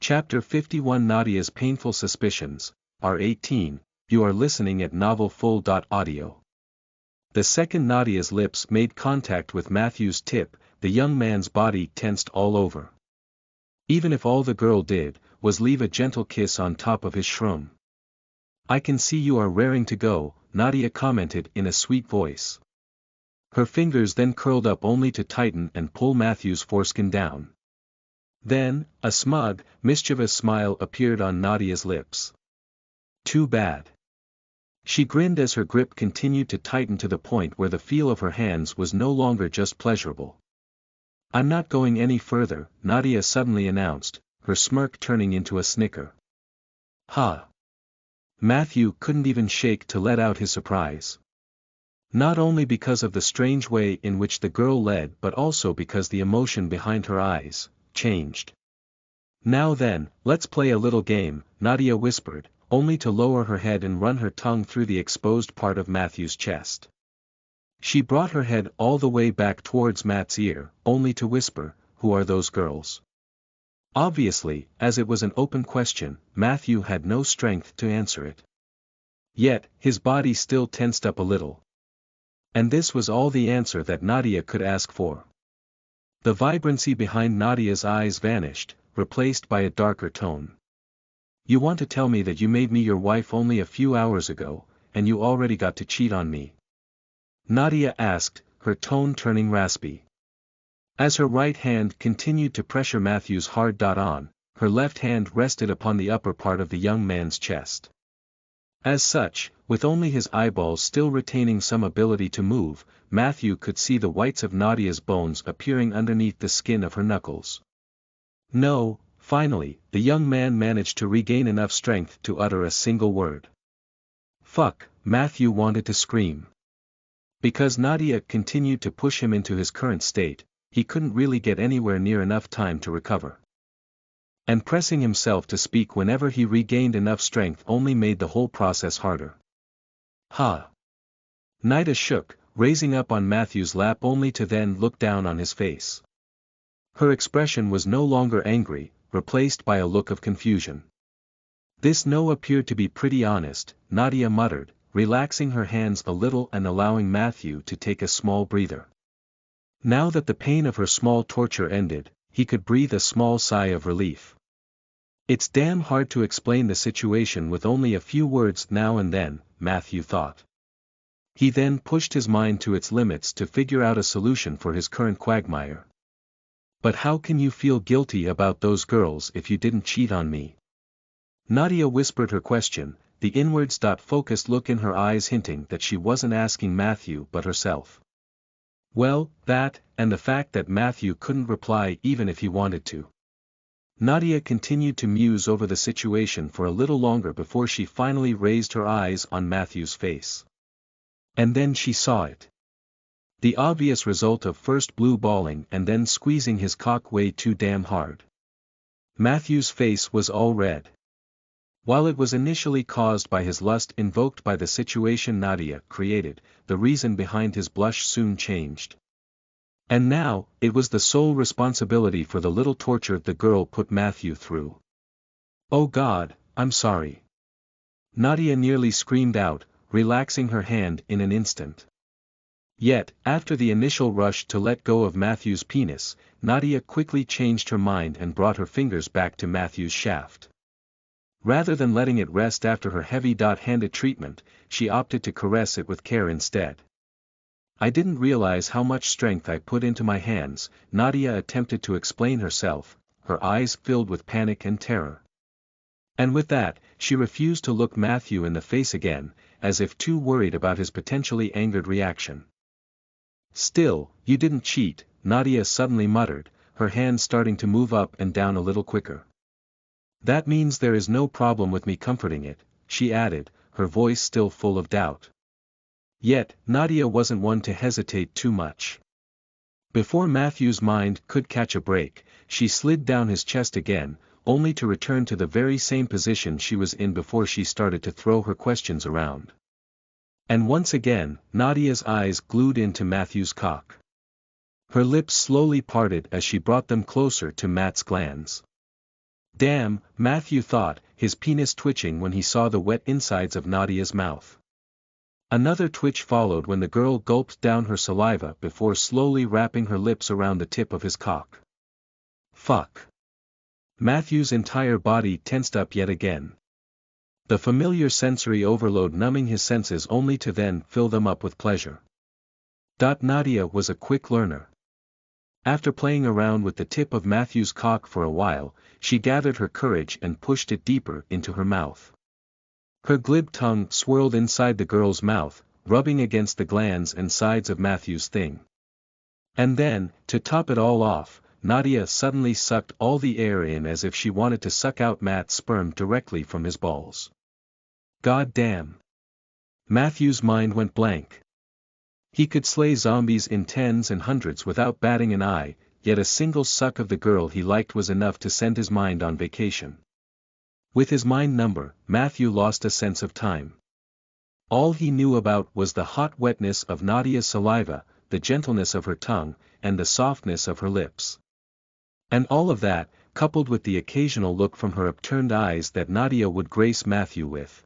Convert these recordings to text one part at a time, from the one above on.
Chapter 51 Nadia's Painful Suspicions, R18, you are listening at novelfull.audio. The second Nadia's lips made contact with Matthew's tip, the young man's body tensed all over. Even if all the girl did, was leave a gentle kiss on top of his shroom. I can see you are raring to go, Nadia commented in a sweet voice. Her fingers then curled up only to tighten and pull Matthew's foreskin down. Then, a smug, mischievous smile appeared on Nadia's lips. Too bad. She grinned as her grip continued to tighten to the point where the feel of her hands was no longer just pleasurable. I'm not going any further, Nadia suddenly announced, her smirk turning into a snicker. Ha! Matthew couldn't even shake to let out his surprise. Not only because of the strange way in which the girl led but also because the emotion behind her eyes changed. Now then, let's play a little game, Nadia whispered, only to lower her head and run her tongue through the exposed part of Matthew's chest. She brought her head all the way back towards Matt's ear, only to whisper, "Who are those girls?" Obviously, as it was an open question, Matthew had no strength to answer it. Yet, his body still tensed up a little. And this was all the answer that Nadia could ask for. The vibrancy behind Nadia's eyes vanished, replaced by a darker tone. You want to tell me that you made me your wife only a few hours ago, and you already got to cheat on me? Nadia asked, her tone turning raspy. As her right hand continued to pressure Matthew's hard on, her left hand rested upon the upper part of the young man's chest. As such, with only his eyeballs still retaining some ability to move, Matthew could see the whites of Nadia's bones appearing underneath the skin of her knuckles. No, finally, the young man managed to regain enough strength to utter a single word. Fuck, Matthew wanted to scream. Because Nadia continued to push him into his current state, he couldn't really get anywhere near enough time to recover. And pressing himself to speak whenever he regained enough strength only made the whole process harder. Ha! Nadia shook, raising up on Matthew's lap only to then look down on his face. Her expression was no longer angry, replaced by a look of confusion. This no appeared to be pretty honest, Nadia muttered, relaxing her hands a little and allowing Matthew to take a small breather. Now that the pain of her small torture ended, he could breathe a small sigh of relief. It's damn hard to explain the situation with only a few words now and then, Matthew thought. He then pushed his mind to its limits to figure out a solution for his current quagmire. But how can you feel guilty about those girls if you didn't cheat on me? Nadia whispered her question, the inwards-focused look in her eyes hinting that she wasn't asking Matthew but herself. Well, that, and the fact that Matthew couldn't reply even if he wanted to. Nadia continued to muse over the situation for a little longer before she finally raised her eyes on Matthew's face. And then she saw it. The obvious result of first blue balling and then squeezing his cock way too damn hard. Matthew's face was all red. While it was initially caused by his lust invoked by the situation Nadia created, the reason behind his blush soon changed. And now, it was the sole responsibility for the little torture the girl put Matthew through. Oh God, I'm sorry. Nadia nearly screamed out, relaxing her hand in an instant. Yet, after the initial rush to let go of Matthew's penis, Nadia quickly changed her mind and brought her fingers back to Matthew's shaft. Rather than letting it rest after her heavy-handed treatment, she opted to caress it with care instead. I didn't realize how much strength I put into my hands, Nadia attempted to explain herself, her eyes filled with panic and terror. And with that, she refused to look Matthew in the face again, as if too worried about his potentially angered reaction. Still, you didn't cheat, Nadia suddenly muttered, her hand starting to move up and down a little quicker. That means there is no problem with me comforting it, she added, her voice still full of doubt. Yet, Nadia wasn't one to hesitate too much. Before Matthew's mind could catch a break, she slid down his chest again, only to return to the very same position she was in before she started to throw her questions around. And once again, Nadia's eyes glued into Matthew's cock. Her lips slowly parted as she brought them closer to Matt's glands. Damn, Matthew thought, his penis twitching when he saw the wet insides of Nadia's mouth. Another twitch followed when the girl gulped down her saliva before slowly wrapping her lips around the tip of his cock. Fuck. Matthew's entire body tensed up yet again. The familiar sensory overload numbing his senses only to then fill them up with pleasure. Nadia was a quick learner. After playing around with the tip of Matthew's cock for a while, she gathered her courage and pushed it deeper into her mouth. Her glib tongue swirled inside the girl's mouth, rubbing against the glands and sides of Matthew's thing. And then, to top it all off, Nadia suddenly sucked all the air in as if she wanted to suck out Matt's sperm directly from his balls. God damn. Matthew's mind went blank. He could slay zombies in tens and hundreds without batting an eye, yet a single suck of the girl he liked was enough to send his mind on vacation. With his mind number, Matthew lost a sense of time. All he knew about was the hot wetness of Nadia's saliva, the gentleness of her tongue, and the softness of her lips. And all of that, coupled with the occasional look from her upturned eyes that Nadia would grace Matthew with.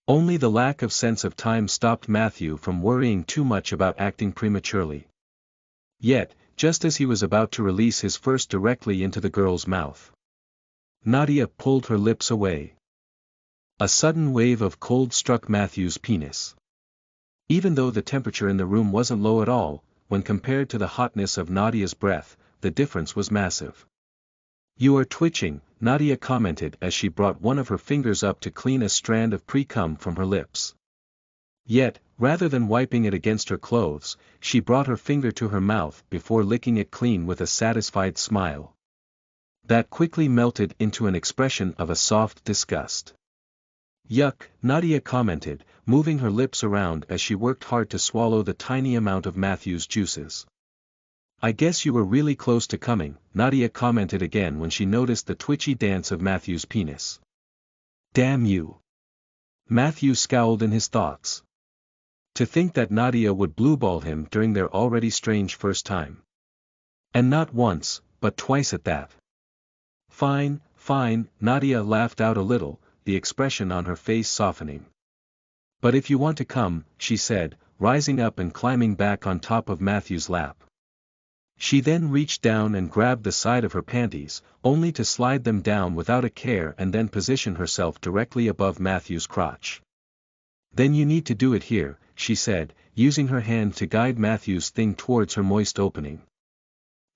Only the lack of sense of time stopped Matthew from worrying too much about acting prematurely. Yet, just as he was about to release his first directly into the girl's mouth, Nadia pulled her lips away. A sudden wave of cold struck Matthew's penis. Even though the temperature in the room wasn't low at all, when compared to the hotness of Nadia's breath, the difference was massive. You are twitching, Nadia commented as she brought one of her fingers up to clean a strand of pre-cum from her lips. Yet, rather than wiping it against her clothes, she brought her finger to her mouth before licking it clean with a satisfied smile. That quickly melted into an expression of a soft disgust. Yuck, Nadia commented, moving her lips around as she worked hard to swallow the tiny amount of Matthew's juices. I guess you were really close to coming, Nadia commented again when she noticed the twitchy dance of Matthew's penis. Damn you. Matthew scowled in his thoughts. To think that Nadia would blueball him during their already strange first time. And not once, but twice at that. Fine, fine, Nadia laughed out a little, the expression on her face softening. But if you want to come, she said, rising up and climbing back on top of Matthew's lap. She then reached down and grabbed the side of her panties, only to slide them down without a care and then position herself directly above Matthew's crotch. Then you need to do it here, she said, using her hand to guide Matthew's thing towards her moist opening.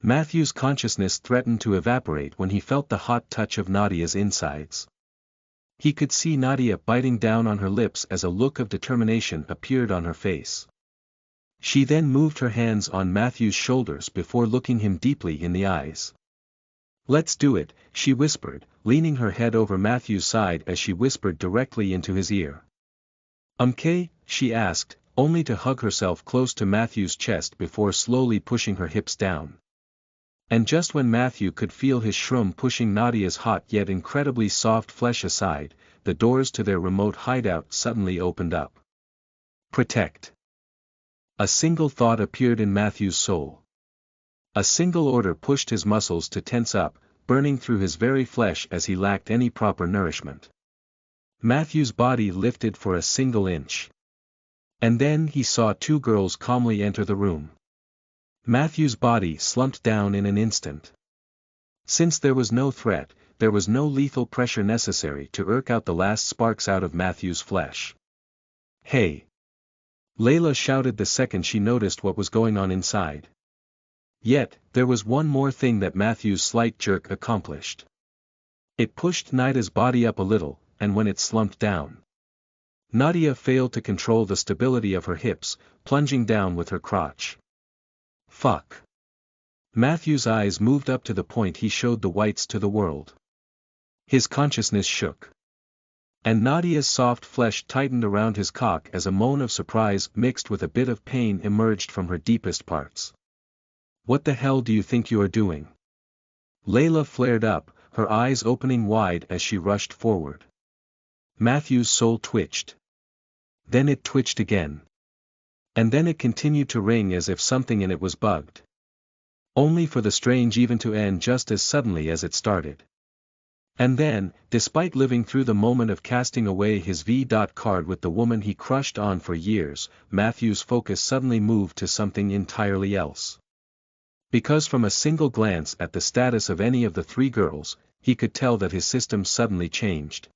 Matthew's consciousness threatened to evaporate when he felt the hot touch of Nadia's insides. He could see Nadia biting down on her lips as a look of determination appeared on her face. She then moved her hands on Matthew's shoulders before looking him deeply in the eyes. Let's do it, she whispered, leaning her head over Matthew's side as she whispered directly into his ear. "Okay?" she asked, only to hug herself close to Matthew's chest before slowly pushing her hips down. And just when Matthew could feel his shroom pushing Nadia's hot yet incredibly soft flesh aside, the doors to their remote hideout suddenly opened up. Protect. A single thought appeared in Matthew's soul. A single order pushed his muscles to tense up, burning through his very flesh as he lacked any proper nourishment. Matthew's body lifted for a single inch. And then he saw two girls calmly enter the room. Matthew's body slumped down in an instant. Since there was no threat, there was no lethal pressure necessary to irk out the last sparks out of Matthew's flesh. Hey! Layla shouted the second she noticed what was going on inside. Yet, there was one more thing that Matthew's slight jerk accomplished. It pushed Nadia's body up a little, and when it slumped down, Nadia failed to control the stability of her hips, plunging down with her crotch. Fuck. Matthew's eyes moved up to the point he showed the whites to the world. His consciousness shook. And Nadia's soft flesh tightened around his cock as a moan of surprise mixed with a bit of pain emerged from her deepest parts. What the hell do you think you are doing? Layla flared up, her eyes opening wide as she rushed forward. Matthew's soul twitched. Then it twitched again. And then it continued to ring as if something in it was bugged. Only for the strange even to end just as suddenly as it started. And then, despite living through the moment of casting away his V.card with the woman he crushed on for years, Matthew's focus suddenly moved to something entirely else. Because from a single glance at the status of any of the three girls, he could tell that his system suddenly changed.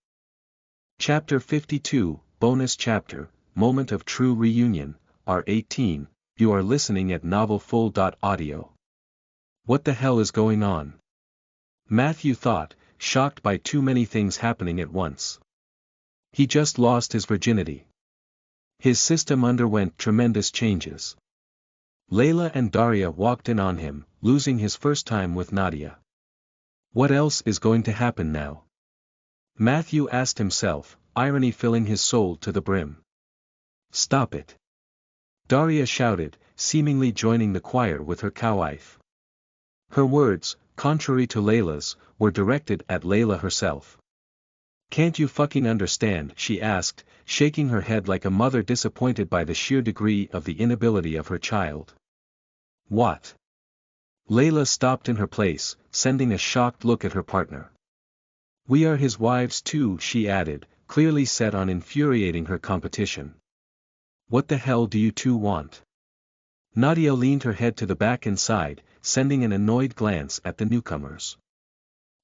Chapter 52, Bonus Chapter, Moment of True Reunion, R18, you are listening at novelfull.audio. What the hell is going on? Matthew thought, shocked by too many things happening at once. He just lost his virginity. His system underwent tremendous changes. Layla and Daria walked in on him, losing his first time with Nadia. What else is going to happen now? Matthew asked himself, irony filling his soul to the brim. Stop it! Daria shouted, seemingly joining the choir with her cow-wife. Her words, contrary to Layla's, were directed at Layla herself. Can't you fucking understand? She asked, shaking her head like a mother disappointed by the sheer degree of the inability of her child. What? Layla stopped in her place, sending a shocked look at her partner. We are his wives too, she added, clearly set on infuriating her competition. What the hell do you two want? Nadia leaned her head to the back and sighed, sending an annoyed glance at the newcomers.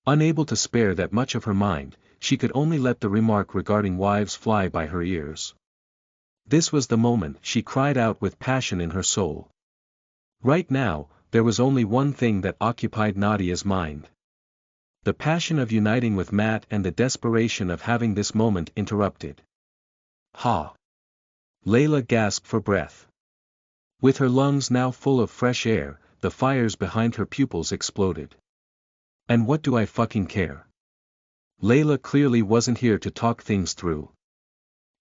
Unable to spare that much of her mind, she could only let the remark regarding wives fly by her ears. This was the moment she cried out with passion in her soul. Right now, there was only one thing that occupied Nadia's mind. The passion of uniting with Matt and the desperation of having this moment interrupted. Ha! Layla gasped for breath. With her lungs now full of fresh air, the fires behind her pupils exploded. And what do I fucking care? Layla clearly wasn't here to talk things through.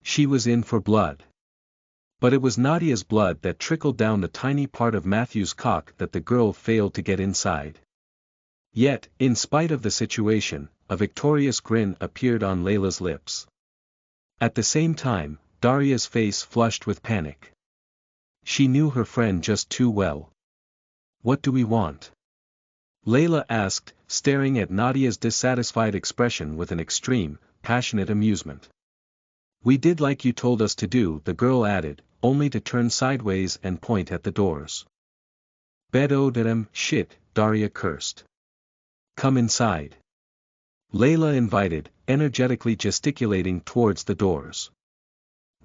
She was in for blood. But it was Nadia's blood that trickled down the tiny part of Matthew's cock that the girl failed to get inside. Yet, in spite of the situation, a victorious grin appeared on Layla's lips. At the same time, Daria's face flushed with panic. She knew her friend just too well. What do we want? Layla asked, staring at Nadia's dissatisfied expression with an extreme, passionate amusement. We did like you told us to do, the girl added, only to turn sideways and point at the doors. Bedodadam, shit, Daria cursed. Come inside. Layla invited, energetically gesticulating towards the doors.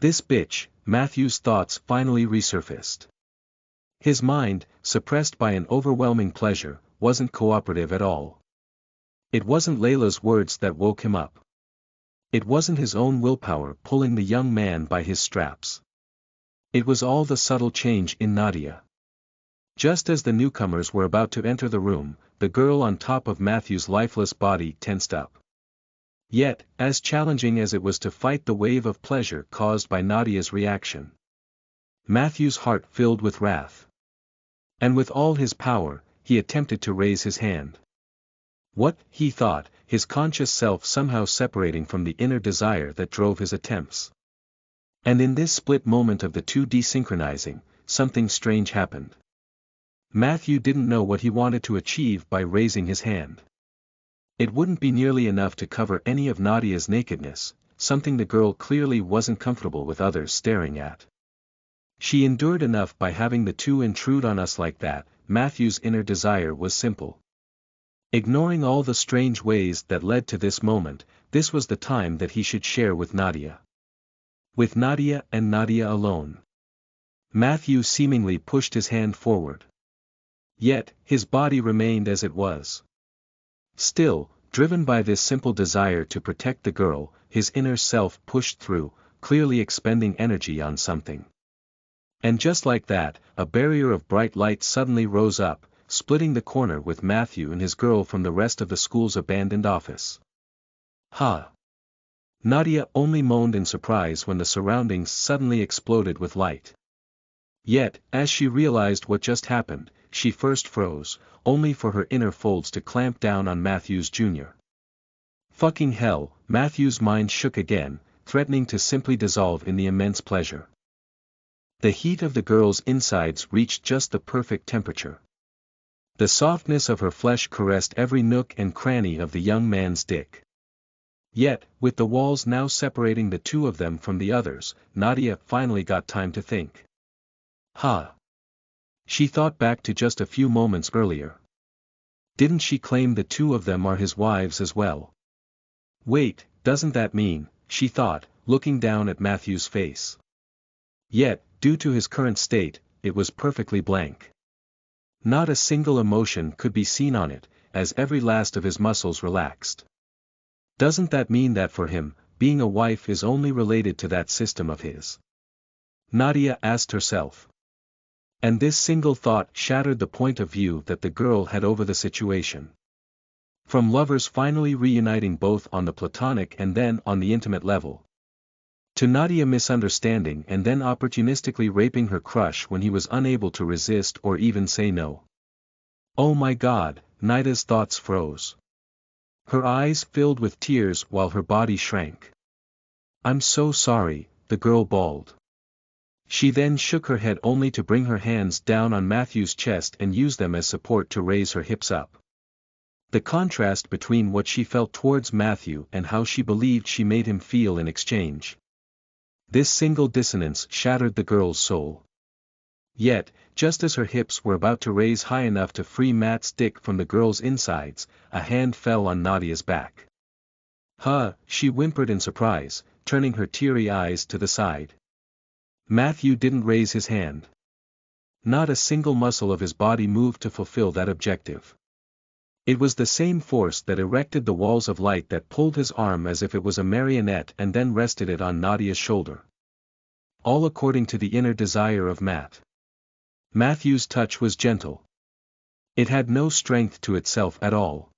This bitch, Matthew's thoughts finally resurfaced. His mind, suppressed by an overwhelming pleasure, wasn't cooperative at all. It wasn't Layla's words that woke him up. It wasn't his own willpower pulling the young man by his straps. It was all the subtle change in Nadia. Just as the newcomers were about to enter the room, the girl on top of Matthew's lifeless body tensed up. Yet, as challenging as it was to fight the wave of pleasure caused by Nadia's reaction, Matthew's heart filled with wrath. And with all his power, he attempted to raise his hand. What, he thought, his conscious self somehow separating from the inner desire that drove his attempts. And in this split moment of the two desynchronizing, something strange happened. Matthew didn't know what he wanted to achieve by raising his hand. It wouldn't be nearly enough to cover any of Nadia's nakedness, something the girl clearly wasn't comfortable with others staring at. She endured enough by having the two intrude on us like that. Matthew's inner desire was simple. Ignoring all the strange ways that led to this moment, this was the time that he should share with Nadia. With Nadia and Nadia alone. Matthew seemingly pushed his hand forward. Yet, his body remained as it was. Still, driven by this simple desire to protect the girl, his inner self pushed through, clearly expending energy on something. And just like that, a barrier of bright light suddenly rose up, splitting the corner with Matthew and his girl from the rest of the school's abandoned office. Ha! Nadia only moaned in surprise when the surroundings suddenly exploded with light. Yet, as she realized what just happened, she first froze, only for her inner folds to clamp down on Matthew's Jr. Fucking hell, Matthew's mind shook again, threatening to simply dissolve in the immense pleasure. The heat of the girl's insides reached just the perfect temperature. The softness of her flesh caressed every nook and cranny of the young man's dick. Yet, with the walls now separating the two of them from the others, Nadia finally got time to think. She thought back to just a few moments earlier. Didn't she claim the two of them are his wives as well? Wait, doesn't that mean, she thought, looking down at Matthew's face. Yet, due to his current state, it was perfectly blank. Not a single emotion could be seen on it, as every last of his muscles relaxed. Doesn't that mean that for him, being a wife is only related to that system of his? Nadia asked herself. And this single thought shattered the point of view that the girl had over the situation. From lovers finally reuniting both on the platonic and then on the intimate level, to Nadia misunderstanding and then opportunistically raping her crush when he was unable to resist or even say no. Oh my God, Nadia's thoughts froze. Her eyes filled with tears while her body shrank. I'm so sorry, the girl bawled. She then shook her head only to bring her hands down on Matthew's chest and use them as support to raise her hips up. The contrast between what she felt towards Matthew and how she believed she made him feel in exchange. This single dissonance shattered the girl's soul. Yet, just as her hips were about to raise high enough to free Matt's dick from the girl's insides, a hand fell on Nadia's back. She whimpered in surprise, turning her teary eyes to the side. Matthew didn't raise his hand. Not a single muscle of his body moved to fulfill that objective. It was the same force that erected the walls of light that pulled his arm as if it was a marionette and then rested it on Nadia's shoulder. All according to the inner desire of Matt. Matthew's touch was gentle. It had no strength to itself at all.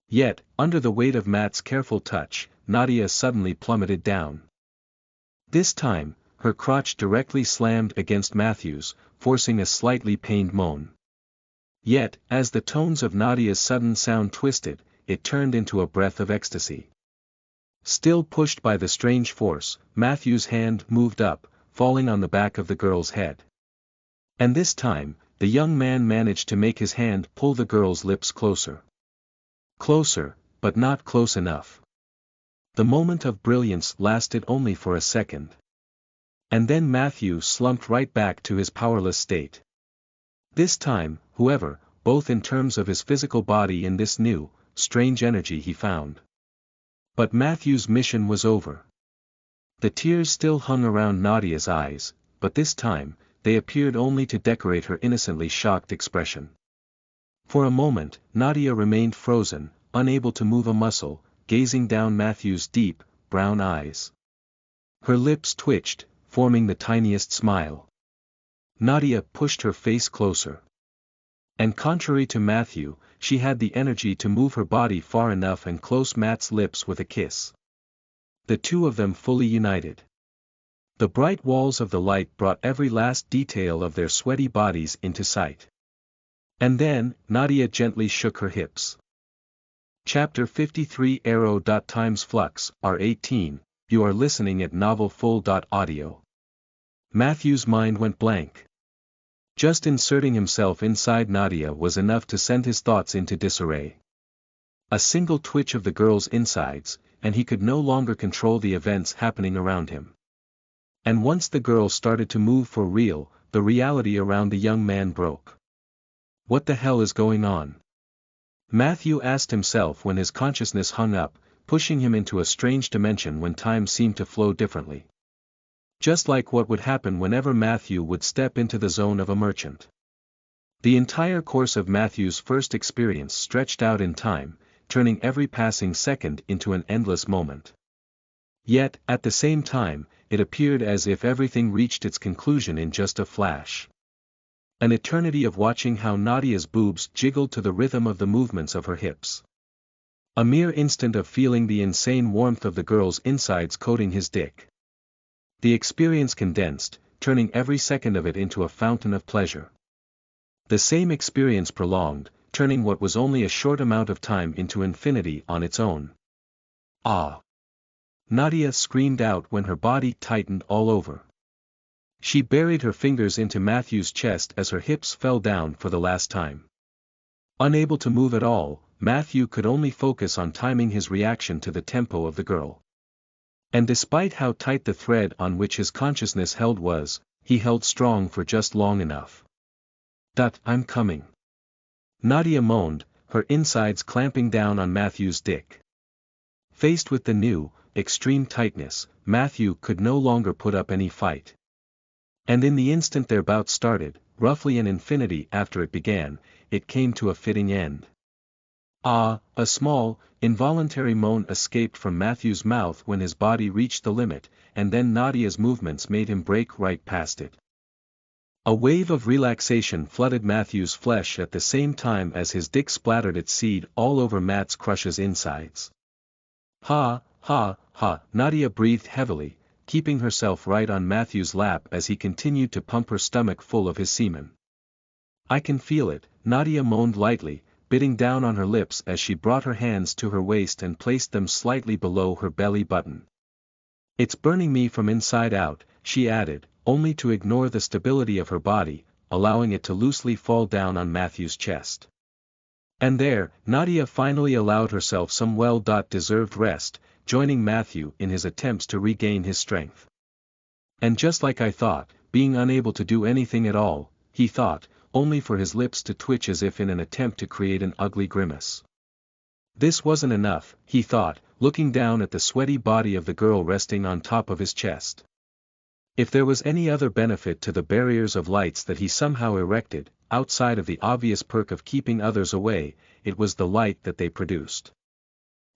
Yet, under the weight of Matt's careful touch, Nadia suddenly plummeted down. This time, her crotch directly slammed against Matthew's, forcing a slightly pained moan. Yet, as the tones of Nadia's sudden sound twisted, it turned into a breath of ecstasy. Still pushed by the strange force, Matthew's hand moved up, falling on the back of the girl's head. And this time, the young man managed to make his hand pull the girl's lips closer. Closer, but not close enough. The moment of brilliance lasted only for a second. And then Matthew slumped right back to his powerless state. This time, however, both in terms of his physical body and this new, strange energy he found. But Matthew's mission was over. The tears still hung around Nadia's eyes, but this time, they appeared only to decorate her innocently shocked expression. For a moment, Nadia remained frozen, unable to move a muscle, gazing down Matthew's deep, brown eyes. Her lips twitched, forming the tiniest smile. Nadia pushed her face closer. And contrary to Matthew, she had the energy to move her body far enough and close Matt's lips with a kiss. The two of them fully united. The bright walls of the light brought every last detail of their sweaty bodies into sight. And then, Nadia gently shook her hips. Chapter 53 Arrow.Times Flux, R18, you are listening at novelfull.audio. Matthew's mind went blank. Just inserting himself inside Nadia was enough to send his thoughts into disarray. A single twitch of the girl's insides, and he could no longer control the events happening around him. And once the girl started to move for real, the reality around the young man broke. What the hell is going on? Matthew asked himself when his consciousness hung up, pushing him into a strange dimension when time seemed to flow differently. Just like what would happen whenever Matthew would step into the zone of a merchant. The entire course of Matthew's first experience stretched out in time, turning every passing second into an endless moment. Yet, at the same time, it appeared as if everything reached its conclusion in just a flash. An eternity of watching how Nadia's boobs jiggled to the rhythm of the movements of her hips. A mere instant of feeling the insane warmth of the girl's insides coating his dick. The experience condensed, turning every second of it into a fountain of pleasure. The same experience prolonged, turning what was only a short amount of time into infinity on its own. Ah! Nadia screamed out when her body tightened all over. She buried her fingers into Matthew's chest as her hips fell down for the last time. Unable to move at all, Matthew could only focus on timing his reaction to the tempo of the girl. And despite how tight the thread on which his consciousness held was, he held strong for just long enough. I'm coming. Nadia moaned, her insides clamping down on Matthew's dick. Faced with the new, extreme tightness, Matthew could no longer put up any fight. And in the instant their bout started, roughly an infinity after it began, it came to a fitting end. A small, involuntary moan escaped from Matthew's mouth when his body reached the limit, and then Nadia's movements made him break right past it. A wave of relaxation flooded Matthew's flesh at the same time as his dick splattered its seed all over Matt's crush's insides. Ha, ha, ha, Nadia breathed heavily, keeping herself right on Matthew's lap as he continued to pump her stomach full of his semen. I can feel it, Nadia moaned lightly, biting down on her lips as she brought her hands to her waist and placed them slightly below her belly button. It's burning me from inside out, she added, only to ignore the stability of her body, allowing it to loosely fall down on Matthew's chest. And there, Nadia finally allowed herself some well-deserved rest, joining Matthew in his attempts to regain his strength. And just like I thought, being unable to do anything at all, he thought, only for his lips to twitch as if in an attempt to create an ugly grimace. This wasn't enough, he thought, looking down at the sweaty body of the girl resting on top of his chest. If there was any other benefit to the barriers of lights that he somehow erected, outside of the obvious perk of keeping others away, it was the light that they produced.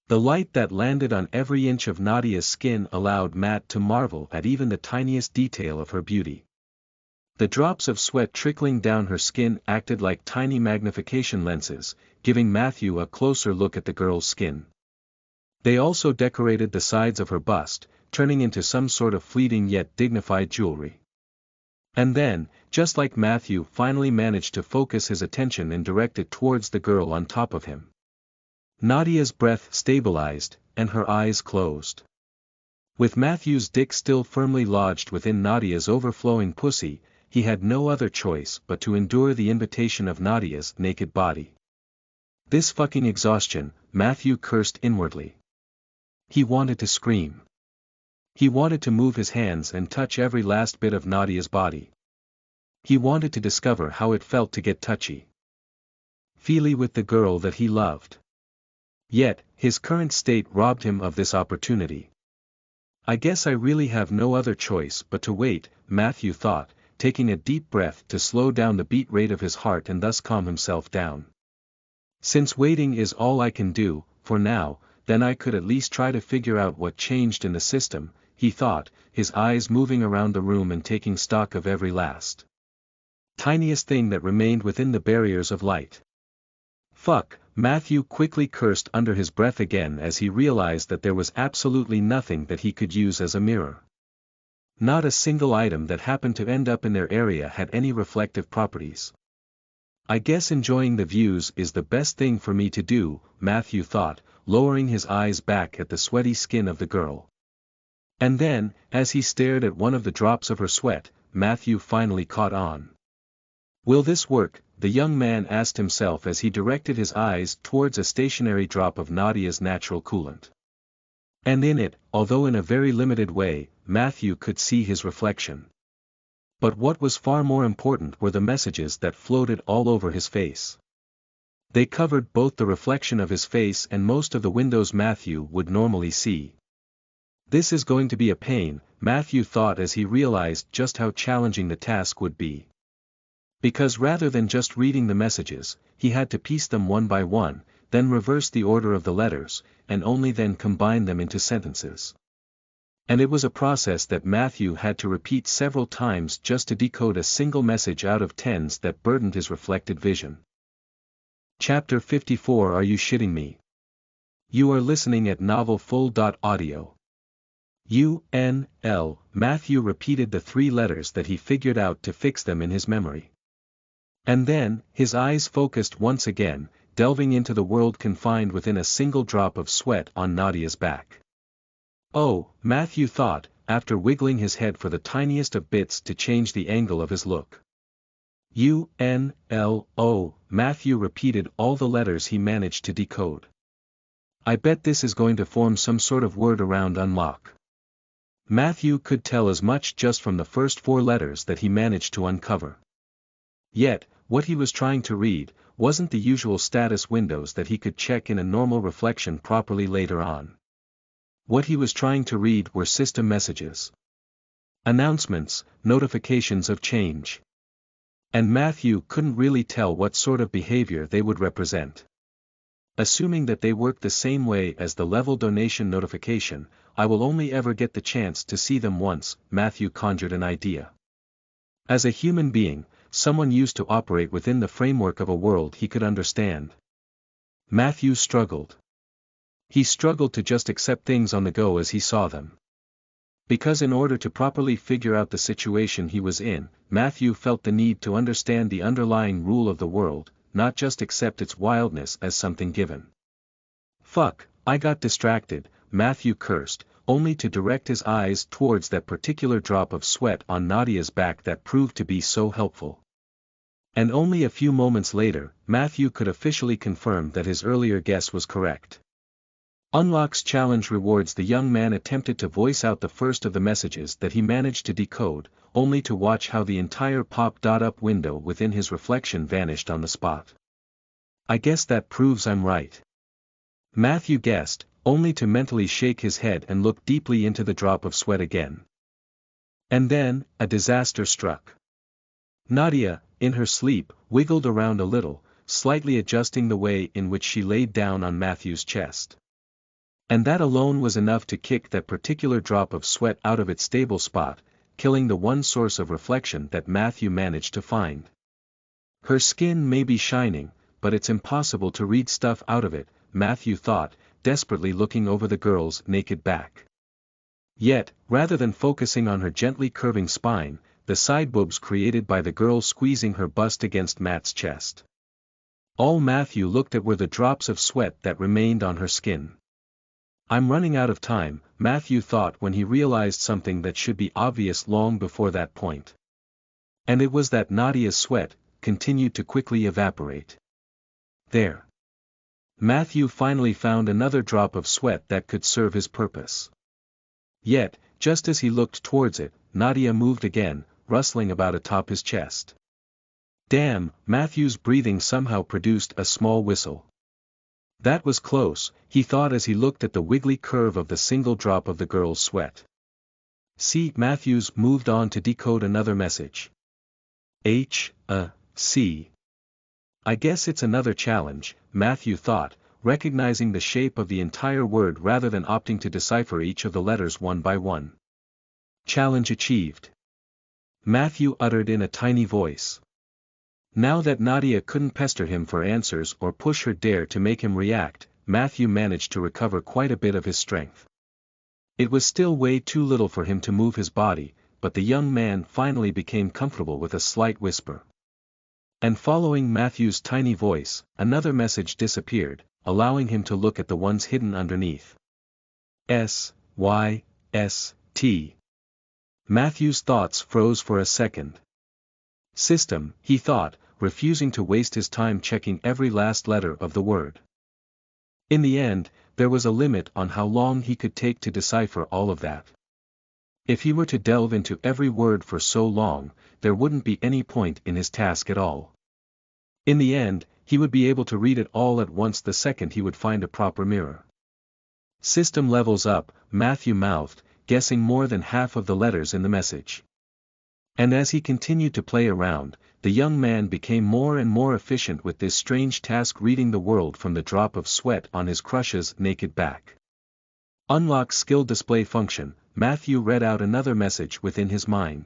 The light that landed on every inch of Nadia's skin allowed Matt to marvel at even the tiniest detail of her beauty. The drops of sweat trickling down her skin acted like tiny magnification lenses, giving Matthew a closer look at the girl's skin. They also decorated the sides of her bust, turning into some sort of fleeting yet dignified jewelry. And then, just like Matthew finally managed to focus his attention and direct it towards the girl on top of him, Nadia's breath stabilized, and her eyes closed. With Matthew's dick still firmly lodged within Nadia's overflowing pussy, he had no other choice but to endure the invitation of Nadia's naked body. This fucking exhaustion, Matthew cursed inwardly. He wanted to scream. He wanted to move his hands and touch every last bit of Nadia's body. He wanted to discover how it felt to get touchy feely with the girl that he loved. Yet, his current state robbed him of this opportunity. I guess I really have no other choice but to wait, Matthew thought, taking a deep breath to slow down the beat rate of his heart and thus calm himself down. Since waiting is all I can do, for now, then I could at least try to figure out what changed in the system, he thought, his eyes moving around the room and taking stock of every last tiniest thing that remained within the barriers of light. Fuck, Matthew quickly cursed under his breath again as he realized that there was absolutely nothing that he could use as a mirror. Not a single item that happened to end up in their area had any reflective properties. I guess enjoying the views is the best thing for me to do, Matthew thought, lowering his eyes back at the sweaty skin of the girl. And then, as he stared at one of the drops of her sweat, Matthew finally caught on. Will this work? The young man asked himself as he directed his eyes towards a stationary drop of Nadia's natural coolant. And in it, although in a very limited way, Matthew could see his reflection. But what was far more important were the messages that floated all over his face. They covered both the reflection of his face and most of the windows Matthew would normally see. This is going to be a pain, Matthew thought as he realized just how challenging the task would be. Because rather than just reading the messages, he had to piece them one by one, then reverse the order of the letters, and only then combine them into sentences. And it was a process that Matthew had to repeat several times just to decode a single message out of tens that burdened his reflected vision. Chapter 54 Are You Shitting Me? You are listening at novelfull.audio. U-N-L, Matthew repeated the 3 letters that he figured out to fix them in his memory. And then, his eyes focused once again, delving into the world confined within a single drop of sweat on Nadia's back. Oh, Matthew thought, after wiggling his head for the tiniest of bits to change the angle of his look. U-N-L-O, Matthew repeated all the letters he managed to decode. I bet this is going to form some sort of word around unlock. Matthew could tell as much just from the first 4 letters that he managed to uncover. Yet, what he was trying to read wasn't the usual status windows that he could check in a normal reflection properly later on. What he was trying to read were system messages. Announcements, notifications of change. And Matthew couldn't really tell what sort of behavior they would represent. Assuming that they work the same way as the level donation notification, I will only ever get the chance to see them once. Matthew conjured an idea. As a human being, someone used to operate within the framework of a world he could understand. Matthew struggled. He struggled to just accept things on the go as he saw them. Because in order to properly figure out the situation he was in, Matthew felt the need to understand the underlying rule of the world, not just accept its wildness as something given. Fuck, I got distracted, Matthew cursed, only to direct his eyes towards that particular drop of sweat on Nadia's back that proved to be so helpful. And only a few moments later, Matthew could officially confirm that his earlier guess was correct. Unlock's challenge rewards the young man attempted to voice out the first of the messages that he managed to decode, only to watch how the entire pop-up window within his reflection vanished on the spot. I guess that proves I'm right. Matthew guessed, only to mentally shake his head and look deeply into the drop of sweat again. And then, a disaster struck. Nadia, in her sleep, wiggled around a little, slightly adjusting the way in which she laid down on Matthew's chest. And that alone was enough to kick that particular drop of sweat out of its stable spot, killing the one source of reflection that Matthew managed to find. Her skin may be shining, but it's impossible to read stuff out of it, Matthew thought, desperately looking over the girl's naked back. Yet, rather than focusing on her gently curving spine, the side boobs created by the girl squeezing her bust against Matt's chest. All Matthew looked at were the drops of sweat that remained on her skin. I'm running out of time, Matthew thought when he realized something that should be obvious long before that point. And it was that Nadia's sweat continued to quickly evaporate. There. Matthew finally found another drop of sweat that could serve his purpose. Yet, just as he looked towards it, Nadia moved again, rustling about atop his chest. Damn, Matthew's breathing somehow produced a small whistle. That was close, he thought as he looked at the wiggly curve of the single drop of the girl's sweat. See, Matthews moved on to decode another message. C. I guess it's another challenge, Matthew thought, recognizing the shape of the entire word rather than opting to decipher each of the letters one by one. Challenge achieved. Matthew uttered in a tiny voice. Now that Nadia couldn't pester him for answers or push her dare to make him react, Matthew managed to recover quite a bit of his strength. It was still way too little for him to move his body, but the young man finally became comfortable with a slight whisper. And following Matthew's tiny voice, another message disappeared, allowing him to look at the ones hidden underneath. S-Y-S-T. Matthew's thoughts froze for a second. System, he thought, refusing to waste his time checking every last letter of the word. In the end, there was a limit on how long he could take to decipher all of that. If he were to delve into every word for so long, there wouldn't be any point in his task at all. In the end, he would be able to read it all at once the second he would find a proper mirror. System levels up, Matthew mouthed, guessing more than half of the letters in the message. And as he continued to play around, the young man became more and more efficient with this strange task, reading the world from the drop of sweat on his crush's naked back. Unlock skill display function, Matthew read out another message within his mind.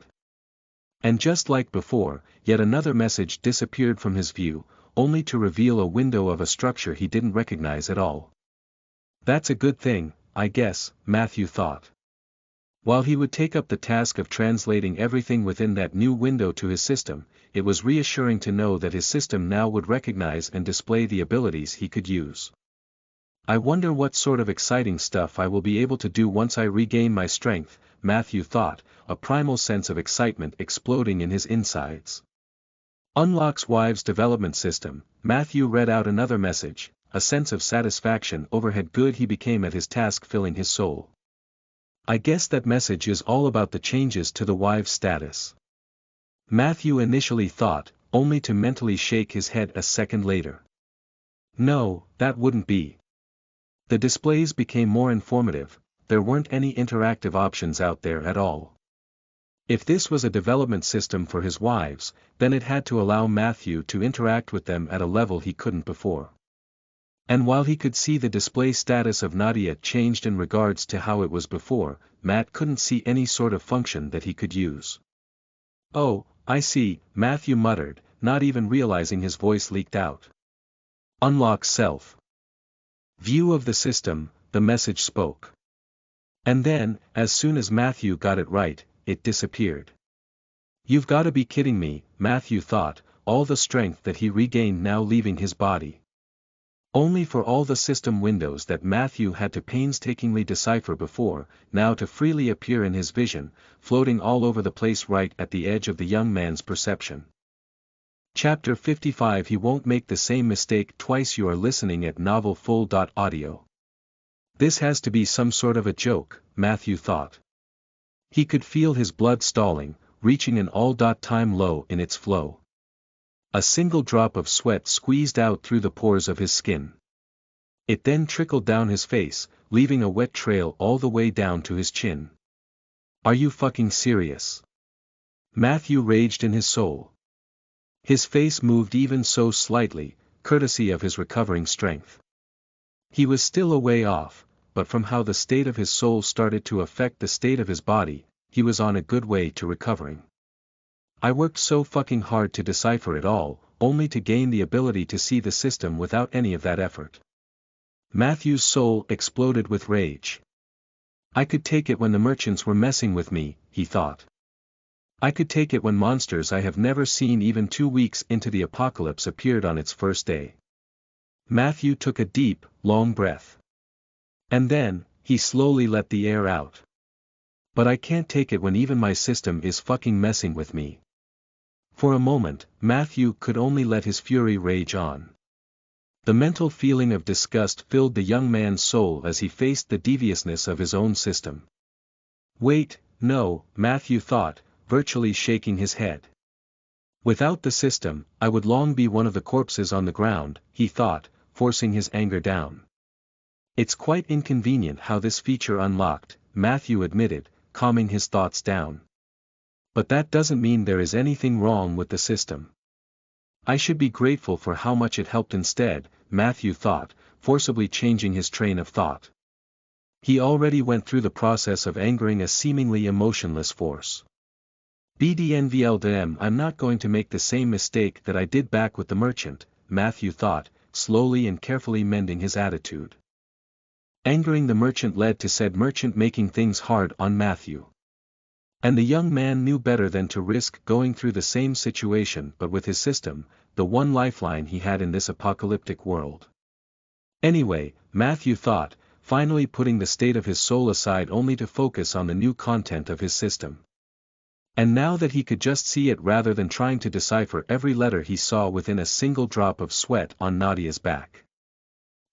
And just like before, yet another message disappeared from his view, only to reveal a window of a structure he didn't recognize at all. That's a good thing, I guess, Matthew thought. While he would take up the task of translating everything within that new window to his system, it was reassuring to know that his system now would recognize and display the abilities he could use. I wonder what sort of exciting stuff I will be able to do once I regain my strength, Matthew thought, a primal sense of excitement exploding in his insides. Unlocks Wives Development System. Matthew read out another message, a sense of satisfaction over how good he became at his task filling his soul. I guess that message is all about the changes to the wives' status. Matthew initially thought, only to mentally shake his head a second later. No, that wouldn't be. The displays became more informative, there weren't any interactive options out there at all. If this was a development system for his wives, then it had to allow Matthew to interact with them at a level he couldn't before. And while he could see the display status of Nadia changed in regards to how it was before, Matt couldn't see any sort of function that he could use. Oh, I see, Matthew muttered, not even realizing his voice leaked out. Unlock self. View of the system, the message spoke. And then, as soon as Matthew got it right, it disappeared. You've got to be kidding me, Matthew thought, all the strength that he regained now leaving his body. Only for all the system windows that Matthew had to painstakingly decipher before, now to freely appear in his vision, floating all over the place right at the edge of the young man's perception. Chapter 55 He won't make the same mistake twice. You are listening at novelfull.audio. This has to be some sort of a joke, Matthew thought. He could feel his blood stalling, reaching an all-time low in its flow. A single drop of sweat squeezed out through the pores of his skin. It then trickled down his face, leaving a wet trail all the way down to his chin. Are you fucking serious? Matthew raged in his soul. His face moved even so slightly, courtesy of his recovering strength. He was still a way off, but from how the state of his soul started to affect the state of his body, he was on a good way to recovering. I worked so fucking hard to decipher it all, only to gain the ability to see the system without any of that effort. Matthew's soul exploded with rage. I could take it when the merchants were messing with me, he thought. I could take it when monsters I have never seen even 2 weeks into the apocalypse appeared on its first day. Matthew took a deep, long breath. And then, he slowly let the air out. But I can't take it when even my system is fucking messing with me. For a moment, Matthew could only let his fury rage on. The mental feeling of disgust filled the young man's soul as he faced the deviousness of his own system. Wait, no, Matthew thought, virtually shaking his head. Without the system, I would long be one of the corpses on the ground, he thought, forcing his anger down. It's quite inconvenient how this feature unlocked, Matthew admitted, calming his thoughts down. But that doesn't mean there is anything wrong with the system. I should be grateful for how much it helped instead, Matthew thought, forcibly changing his train of thought. He already went through the process of angering a seemingly emotionless force. BDNVLDM I'm not going to make the same mistake that I did back with the merchant, Matthew thought, slowly and carefully mending his attitude. Angering the merchant led to said merchant making things hard on Matthew. And the young man knew better than to risk going through the same situation but with his system, the one lifeline he had in this apocalyptic world. Anyway, Matthew thought, finally putting the state of his soul aside only to focus on the new content of his system. And now that he could just see it rather than trying to decipher every letter he saw within a single drop of sweat on Nadia's back.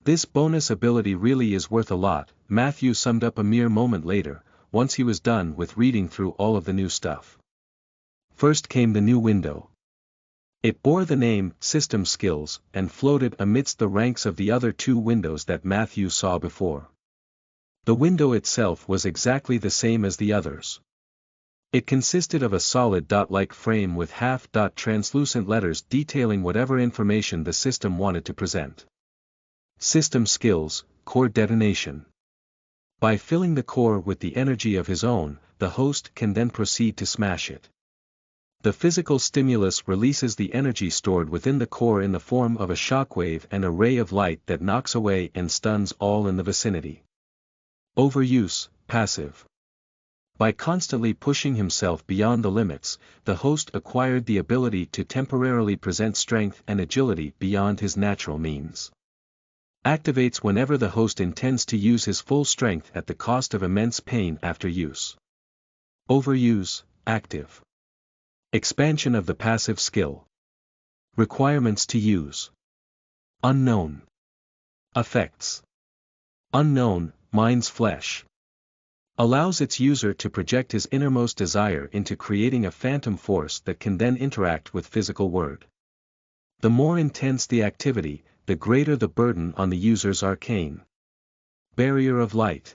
This bonus ability really is worth a lot, Matthew summed up a mere moment later, once he was done with reading through all of the new stuff. First came the new window. It bore the name System Skills and floated amidst the ranks of the other 2 windows that Matthew saw before. The window itself was exactly the same as the others. It consisted of a solid dot-like frame with half-dot translucent letters detailing whatever information the system wanted to present. System Skills, Core Detonation. By filling the core with the energy of his own, the host can then proceed to smash it. The physical stimulus releases the energy stored within the core in the form of a shockwave and a ray of light that knocks away and stuns all in the vicinity. Overuse, Passive. By constantly pushing himself beyond the limits, the host acquired the ability to temporarily present strength and agility beyond his natural means. Activates whenever the host intends to use his full strength at the cost of immense pain after use. Overuse, Active. Expansion of the passive skill. Requirements to use. Unknown. Effects. Unknown, mind's flesh. Allows its user to project his innermost desire into creating a phantom force that can then interact with physical world. The more intense the activity, the greater the burden on the user's arcane. Barrier of light.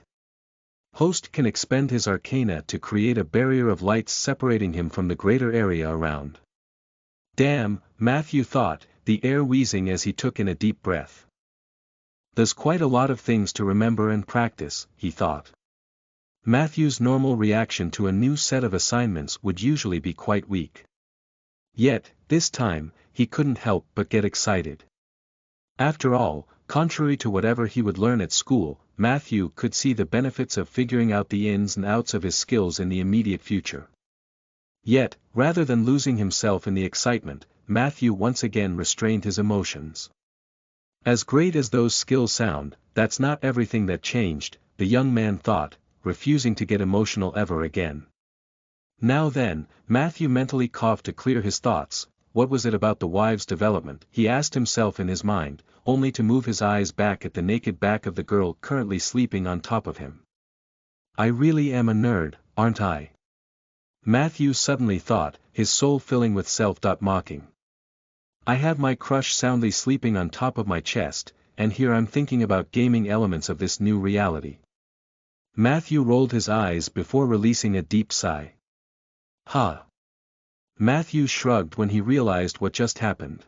Host can expend his arcana to create a barrier of light separating him from the greater area around. Damn, Matthew thought, the air wheezing as he took in a deep breath. There's quite a lot of things to remember and practice, he thought. Matthew's normal reaction to a new set of assignments would usually be quite weak. Yet, this time, he couldn't help but get excited. After all, contrary to whatever he would learn at school, Matthew could see the benefits of figuring out the ins and outs of his skills in the immediate future. Yet, rather than losing himself in the excitement, Matthew once again restrained his emotions. As great as those skills sound, that's not everything that changed, the young man thought, refusing to get emotional ever again. Now then, Matthew mentally coughed to clear his thoughts. What was it about the wives' development, he asked himself in his mind, only to move his eyes back at the naked back of the girl currently sleeping on top of him. I really am a nerd, aren't I? Matthew suddenly thought, his soul filling with self-mocking. I have my crush soundly sleeping on top of my chest, and here I'm thinking about gaming elements of this new reality. Matthew rolled his eyes before releasing a deep sigh. Ha! Matthew shrugged when he realized what just happened.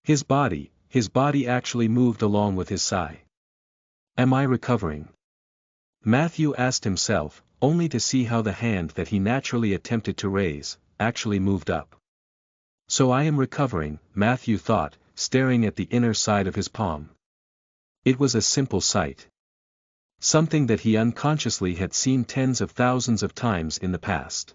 His body actually moved along with his sigh. Am I recovering? Matthew asked himself, only to see how the hand that he naturally attempted to raise, actually moved up. So I am recovering, Matthew thought, staring at the inner side of his palm. It was a simple sight. Something that he unconsciously had seen tens of thousands of times in the past.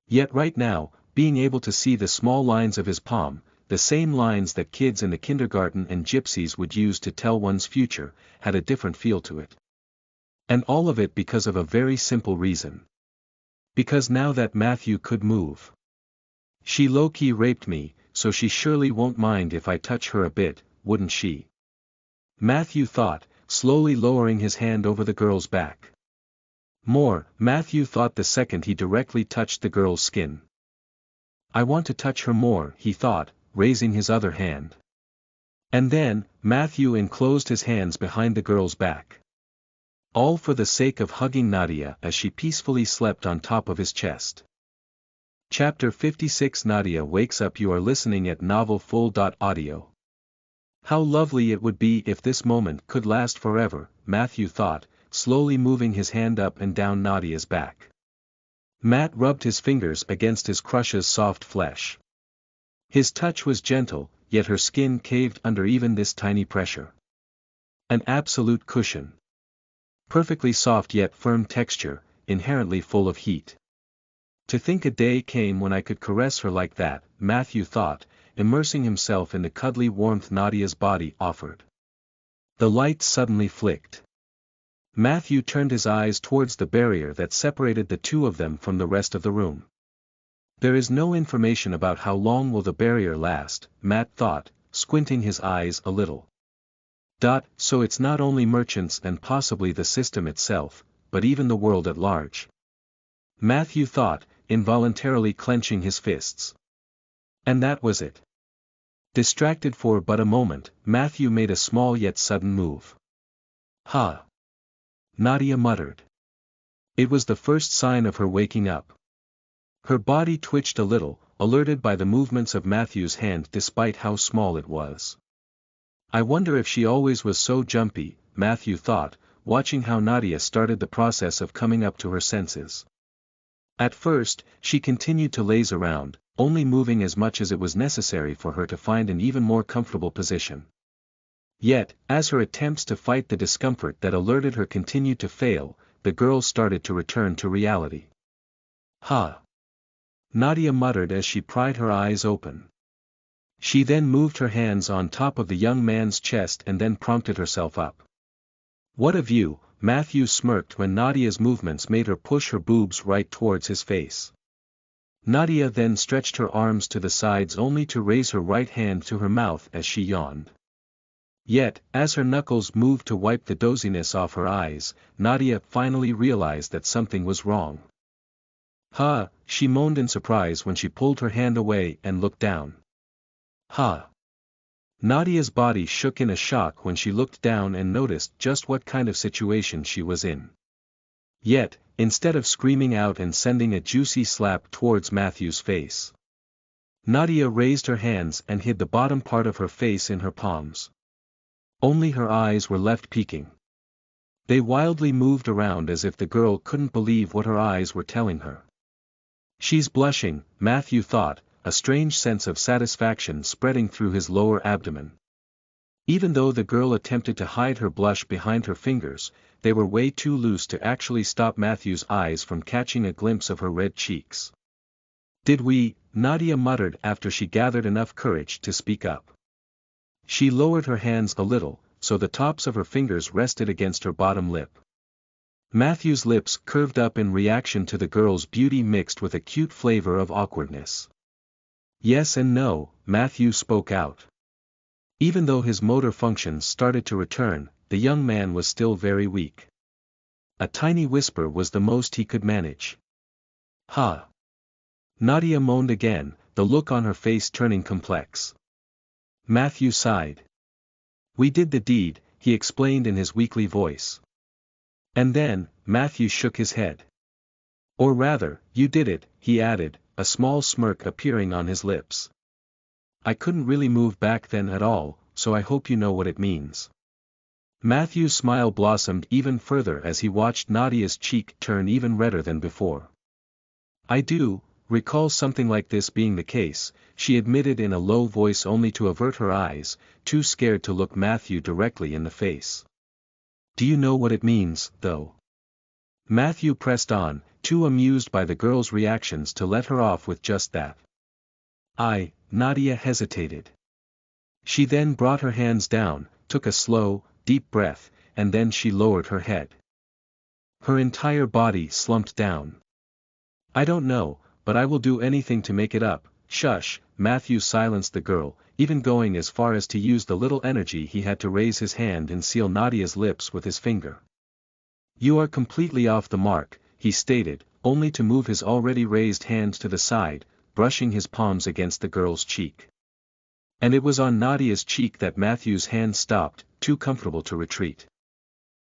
Yet right now, being able to see the small lines of his palm, the same lines that kids in the kindergarten and gypsies would use to tell one's future, had a different feel to it. And all of it because of a very simple reason. Because now that Matthew could move. She low-key raped me, so she surely won't mind if I touch her a bit, wouldn't she? Matthew thought, slowly lowering his hand over the girl's back. More, Matthew thought the second he directly touched the girl's skin. I want to touch her more, he thought, raising his other hand. And then, Matthew enclosed his hands behind the girl's back. All for the sake of hugging Nadia as she peacefully slept on top of his chest. Chapter 56 Nadia wakes up. You are listening at novelfull.audio. How lovely it would be if this moment could last forever, Matthew thought, slowly moving his hand up and down Nadia's back. Matt rubbed his fingers against his crush's soft flesh. His touch was gentle, yet her skin caved under even this tiny pressure. An absolute cushion. Perfectly soft yet firm texture, inherently full of heat. To think a day came when I could caress her like that, Matthew thought, immersing himself in the cuddly warmth Nadia's body offered. The light suddenly flicked. Matthew turned his eyes towards the barrier that separated the two of them from the rest of the room. There is no information about how long will the barrier last, Matt thought, squinting his eyes a little. So it's not only merchants and possibly the system itself, but even the world at large. Matthew thought, involuntarily clenching his fists. And that was it. Distracted for but a moment, Matthew made a small yet sudden move. Ha! Nadia muttered. It was the first sign of her waking up. Her body twitched a little, alerted by the movements of Matthew's hand despite how small it was. I wonder if she always was so jumpy, Matthew thought, watching how Nadia started the process of coming up to her senses. At first, she continued to laze around, only moving as much as it was necessary for her to find an even more comfortable position. Yet, as her attempts to fight the discomfort that alerted her continued to fail, the girl started to return to reality. Ha! Nadia muttered as she pried her eyes open. She then moved her hands on top of the young man's chest and then prompted herself up. What a view, Matthew smirked when Nadia's movements made her push her boobs right towards his face. Nadia then stretched her arms to the sides only to raise her right hand to her mouth as she yawned. Yet, as her knuckles moved to wipe the doziness off her eyes, Nadia finally realized that something was wrong. "Ha!" she moaned in surprise when she pulled her hand away and looked down. "Ha!" Nadia's body shook in a shock when she looked down and noticed just what kind of situation she was in. Yet, instead of screaming out and sending a juicy slap towards Matthew's face, Nadia raised her hands and hid the bottom part of her face in her palms. Only her eyes were left peeking. They wildly moved around as if the girl couldn't believe what her eyes were telling her. "She's blushing," Matthew thought, a strange sense of satisfaction spreading through his lower abdomen. Even though the girl attempted to hide her blush behind her fingers, they were way too loose to actually stop Matthew's eyes from catching a glimpse of her red cheeks. "Did we?" Nadia muttered after she gathered enough courage to speak up. She lowered her hands a little, so the tops of her fingers rested against her bottom lip. Matthew's lips curved up in reaction to the girl's beauty mixed with a cute flavor of awkwardness. "Yes and no," Matthew spoke out. Even though his motor functions started to return, the young man was still very weak. A tiny whisper was the most he could manage. "Ha!" Nadia moaned again, the look on her face turning complex. Matthew sighed. "We did the deed," he explained in his weakly voice. And then, Matthew shook his head. "Or rather, you did it," he added, a small smirk appearing on his lips. "I couldn't really move back then at all, so I hope you know what it means." Matthew's smile blossomed even further as he watched Nadia's cheek turn even redder than before. "I do recall something like this being the case," she admitted in a low voice only to avert her eyes, too scared to look Matthew directly in the face. "Do you know what it means, though?" Matthew pressed on, too amused by the girl's reactions to let her off with just that. Nadia hesitated. She then brought her hands down, took a slow, deep breath, and then she lowered her head. Her entire body slumped down. "I don't know, but I will do anything to make it up." "Shush," Matthew silenced the girl, even going as far as to use the little energy he had to raise his hand and seal Nadia's lips with his finger. "You are completely off the mark," he stated, only to move his already raised hand to the side, brushing his palms against the girl's cheek. And it was on Nadia's cheek that Matthew's hand stopped, too comfortable to retreat.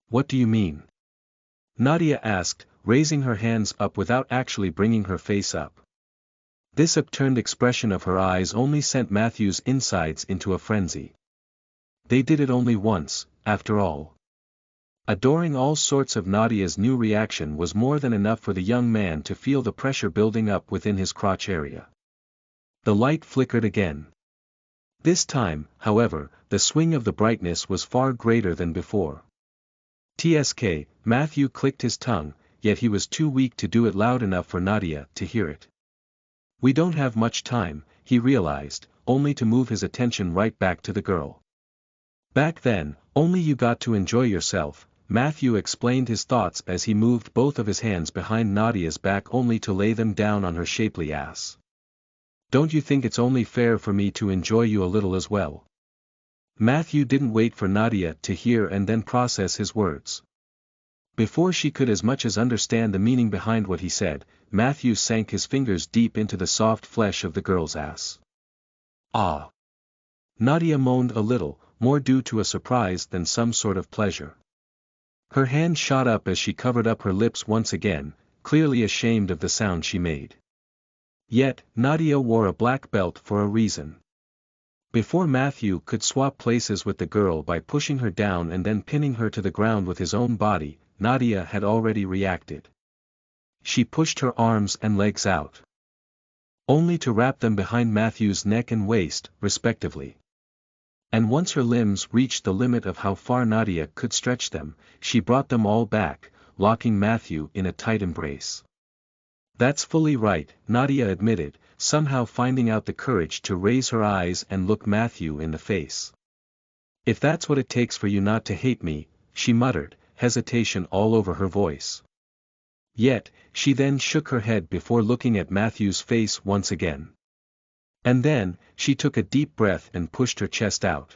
"What do you mean?" Nadia asked, raising her hands up without actually bringing her face up. This upturned expression of her eyes only sent Matthew's insides into a frenzy. They did it only once, after all. Adoring all sorts of Nadia's new reaction was more than enough for the young man to feel the pressure building up within his crotch area. The light flickered again. This time, however, the swing of the brightness was far greater than before. "Tsk," Matthew clicked his tongue, yet he was too weak to do it loud enough for Nadia to hear it. "We don't have much time," he realized, only to move his attention right back to the girl. "Back then, only you got to enjoy yourself," Matthew explained his thoughts as he moved both of his hands behind Nadia's back only to lay them down on her shapely ass. "Don't you think it's only fair for me to enjoy you a little as well?" Matthew didn't wait for Nadia to hear and then process his words. Before she could as much as understand the meaning behind what he said, Matthew sank his fingers deep into the soft flesh of the girl's ass. "Ah!" Nadia moaned a little, more due to a surprise than some sort of pleasure. Her hand shot up as she covered up her lips once again, clearly ashamed of the sound she made. Yet, Nadia wore a black belt for a reason. Before Matthew could swap places with the girl by pushing her down and then pinning her to the ground with his own body, Nadia had already reacted. She pushed her arms and legs out, only to wrap them behind Matthew's neck and waist, respectively. And once her limbs reached the limit of how far Nadia could stretch them, she brought them all back, locking Matthew in a tight embrace. "That's fully right," Nadia admitted, somehow finding out the courage to raise her eyes and look Matthew in the face. "If that's what it takes for you not to hate me," she muttered, hesitation all over her voice. Yet, she then shook her head before looking at Matthew's face once again. And then, she took a deep breath and pushed her chest out.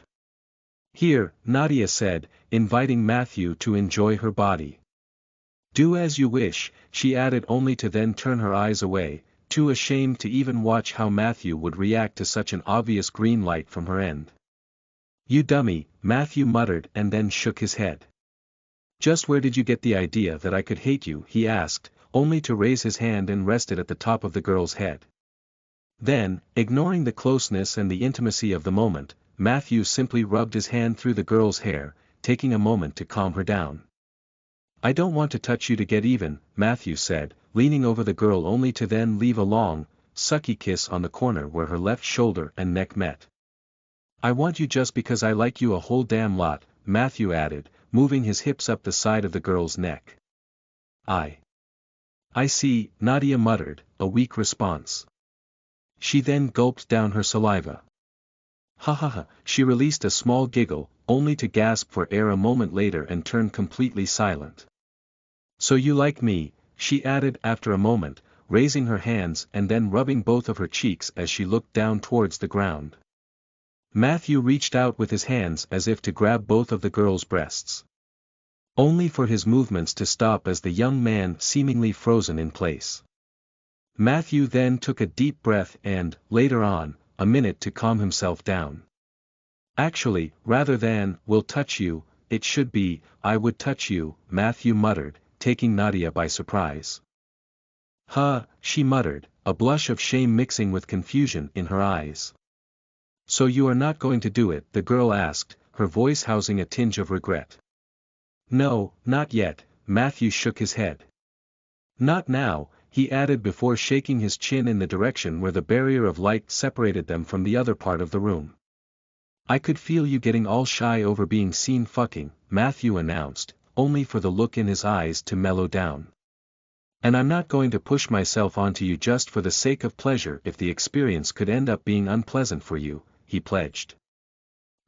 "Here," Nadia said, inviting Matthew to enjoy her body. "Do as you wish," she added, only to then turn her eyes away, too ashamed to even watch how Matthew would react to such an obvious green light from her end. "You dummy," Matthew muttered and then shook his head. "Just where did you get the idea that I could hate you?" he asked, only to raise his hand and rest it at the top of the girl's head. Then, ignoring the closeness and the intimacy of the moment, Matthew simply rubbed his hand through the girl's hair, taking a moment to calm her down. "I don't want to touch you to get even," Matthew said, leaning over the girl only to then leave a long, sucky kiss on the corner where her left shoulder and neck met. "I want you just because I like you a whole damn lot," Matthew added, moving his hips up the side of the girl's neck. I see," Nadia muttered, a weak response. She then gulped down her saliva. "Ha ha ha," she released a small giggle, only to gasp for air a moment later and turn completely silent. "So you like me," she added after a moment, raising her hands and then rubbing both of her cheeks as she looked down towards the ground. Matthew reached out with his hands as if to grab both of the girl's breasts. Only for his movements to stop as the young man seemingly frozen in place. Matthew then took a deep breath and, later on, a minute to calm himself down. "Actually, rather than, 'will touch you,' it should be, 'I would touch you,'" Matthew muttered, taking Nadia by surprise. "Huh," she muttered, a blush of shame mixing with confusion in her eyes. "So you are not going to do it?" the girl asked, her voice housing a tinge of regret. "No, not yet," Matthew shook his head. "Not now," he added before shaking his chin in the direction where the barrier of light separated them from the other part of the room. "I could feel you getting all shy over being seen fucking," Matthew announced, only for the look in his eyes to mellow down. "And I'm not going to push myself onto you just for the sake of pleasure if the experience could end up being unpleasant for you," he pledged.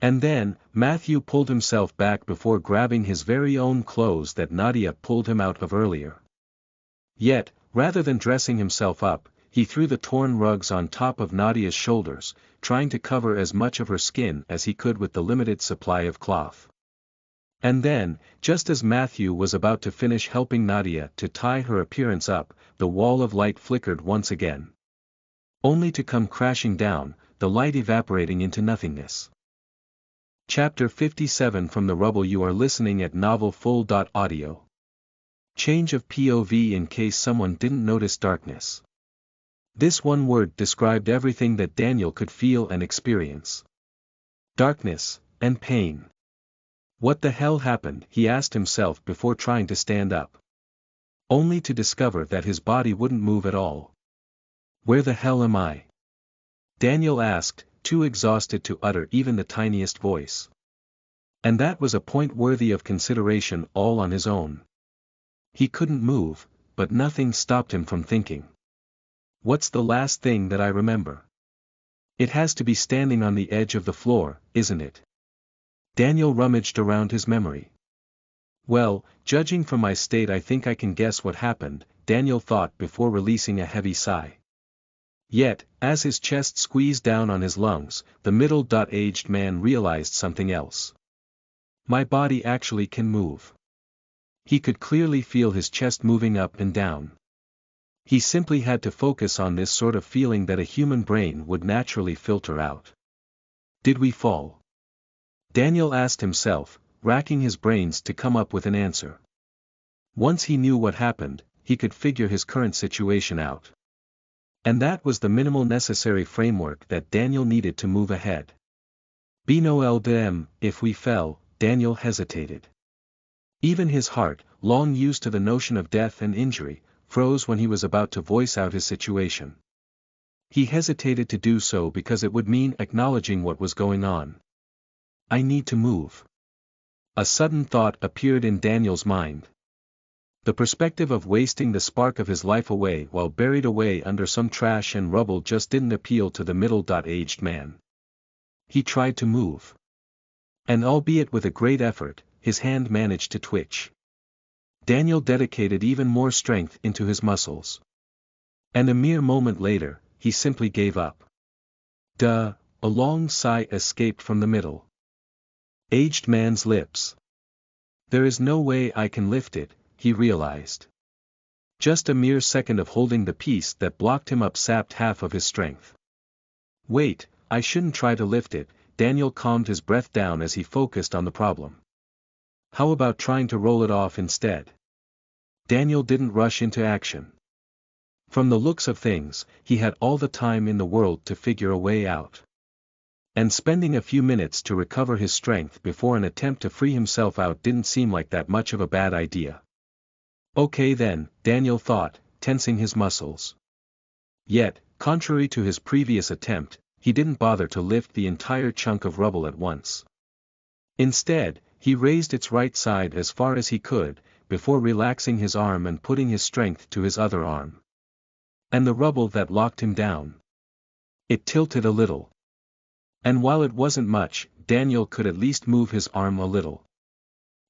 And then, Matthew pulled himself back before grabbing his very own clothes that Nadia pulled him out of earlier. Yet, rather than dressing himself up, he threw the torn rugs on top of Nadia's shoulders, trying to cover as much of her skin as he could with the limited supply of cloth. And then, just as Matthew was about to finish helping Nadia to tie her appearance up, the wall of light flickered once again. Only to come crashing down, the light evaporating into nothingness. Chapter 57 From the Rubble. You are listening at NovelFull.audio. Change of POV in case someone didn't notice. Darkness. This one word described everything that Daniel could feel and experience. Darkness, and pain. What the hell happened? He asked himself before trying to stand up. Only to discover that his body wouldn't move at all. "Where the hell am I?" Daniel asked, too exhausted to utter even the tiniest voice. And that was a point worthy of consideration all on his own. He couldn't move, but nothing stopped him from thinking. What's the last thing that I remember? It has to be standing on the edge of the floor, isn't it? Daniel rummaged around his memory. Well, judging from my state I think I can guess what happened, Daniel thought before releasing a heavy sigh. Yet, as his chest squeezed down on his lungs, the middle-aged man realized something else. My body actually can move. He could clearly feel his chest moving up and down. He simply had to focus on this sort of feeling that a human brain would naturally filter out. Did we fall? Daniel asked himself, racking his brains to come up with an answer. Once he knew what happened, he could figure his current situation out. And that was the minimal necessary framework that Daniel needed to move ahead. Bino LDM, if we fell, Daniel hesitated. Even his heart, long used to the notion of death and injury, froze when he was about to voice out his situation. He hesitated to do so because it would mean acknowledging what was going on. I need to move. A sudden thought appeared in Daniel's mind. The perspective of wasting the spark of his life away while buried away under some trash and rubble just didn't appeal to the middle-aged man. He tried to move. And albeit with a great effort, his hand managed to twitch. Daniel dedicated even more strength into his muscles. And a mere moment later, he simply gave up. Duh, a long sigh escaped from the middle-aged man's lips. There is no way I can lift it, he realized. Just a mere second of holding the piece that blocked him up sapped half of his strength. Wait, I shouldn't try to lift it, Daniel calmed his breath down as he focused on the problem. How about trying to roll it off instead? Daniel didn't rush into action. From the looks of things, he had all the time in the world to figure a way out. And spending a few minutes to recover his strength before an attempt to free himself out didn't seem like that much of a bad idea. Okay then, Daniel thought, tensing his muscles. Yet, contrary to his previous attempt, he didn't bother to lift the entire chunk of rubble at once. Instead, he raised its right side as far as he could, before relaxing his arm and putting his strength to his other arm. And the rubble that locked him down. It tilted a little. And while it wasn't much, Daniel could at least move his arm a little.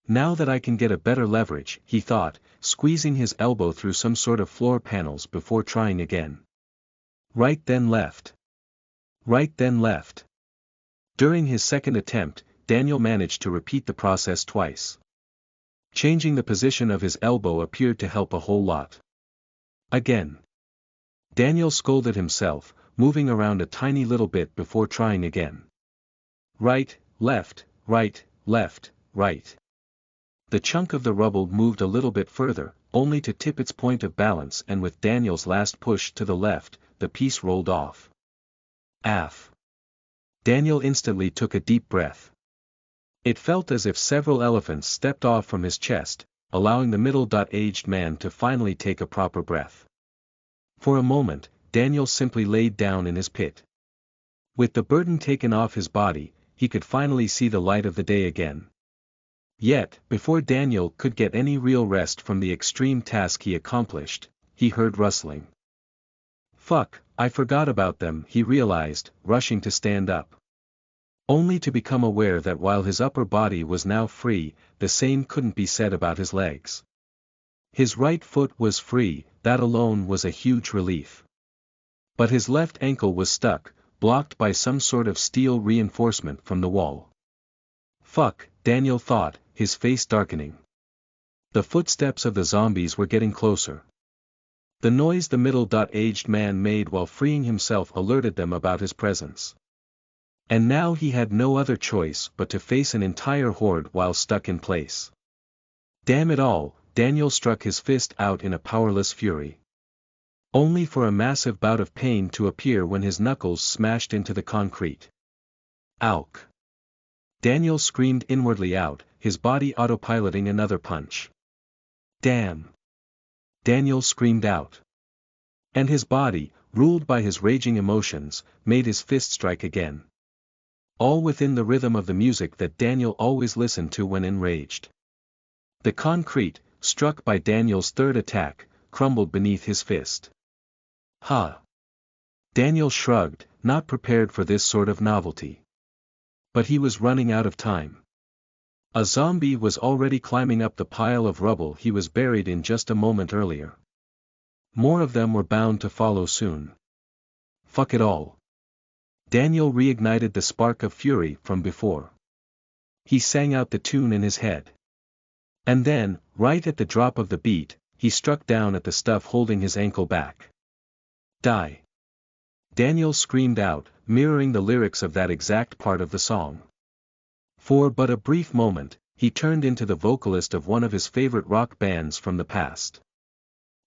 Now that I can get a better leverage, he thought, squeezing his elbow through some sort of floor panels before trying again. Right then left. Right then left. During his second attempt, Daniel managed to repeat the process twice. Changing the position of his elbow appeared to help a whole lot. Again. Daniel scolded himself, moving around a tiny little bit before trying again. Right, left, right, left, right. The chunk of the rubble moved a little bit further, only to tip its point of balance, and with Daniel's last push to the left, the piece rolled off. Aff. Daniel instantly took a deep breath. It felt as if several elephants stepped off from his chest, allowing the middle-aged man to finally take a proper breath. For a moment, Daniel simply laid down in his pit. With the burden taken off his body, he could finally see the light of the day again. Yet, before Daniel could get any real rest from the extreme task he accomplished, he heard rustling. Fuck, I forgot about them, he realized, rushing to stand up. Only to become aware that while his upper body was now free, the same couldn't be said about his legs. His right foot was free, that alone was a huge relief. But his left ankle was stuck, blocked by some sort of steel reinforcement from the wall. Fuck, Daniel thought, his face darkening. The footsteps of the zombies were getting closer. The noise the middle-aged man made while freeing himself alerted them about his presence. And now he had no other choice but to face an entire horde while stuck in place. Damn it all, Daniel struck his fist out in a powerless fury. Only for a massive bout of pain to appear when his knuckles smashed into the concrete. Ow! Daniel screamed inwardly out, his body autopiloting another punch. Damn! Daniel screamed out. And his body, ruled by his raging emotions, made his fist strike again. All within the rhythm of the music that Daniel always listened to when enraged. The concrete, struck by Daniel's third attack, crumbled beneath his fist. Ha! Daniel shrugged, not prepared for this sort of novelty. But he was running out of time. A zombie was already climbing up the pile of rubble he was buried in just a moment earlier. More of them were bound to follow soon. Fuck it all. Daniel reignited the spark of fury from before. He sang out the tune in his head. And then, right at the drop of the beat, he struck down at the stuff holding his ankle back. Die! Daniel screamed out, mirroring the lyrics of that exact part of the song. For but a brief moment, he turned into the vocalist of one of his favorite rock bands from the past.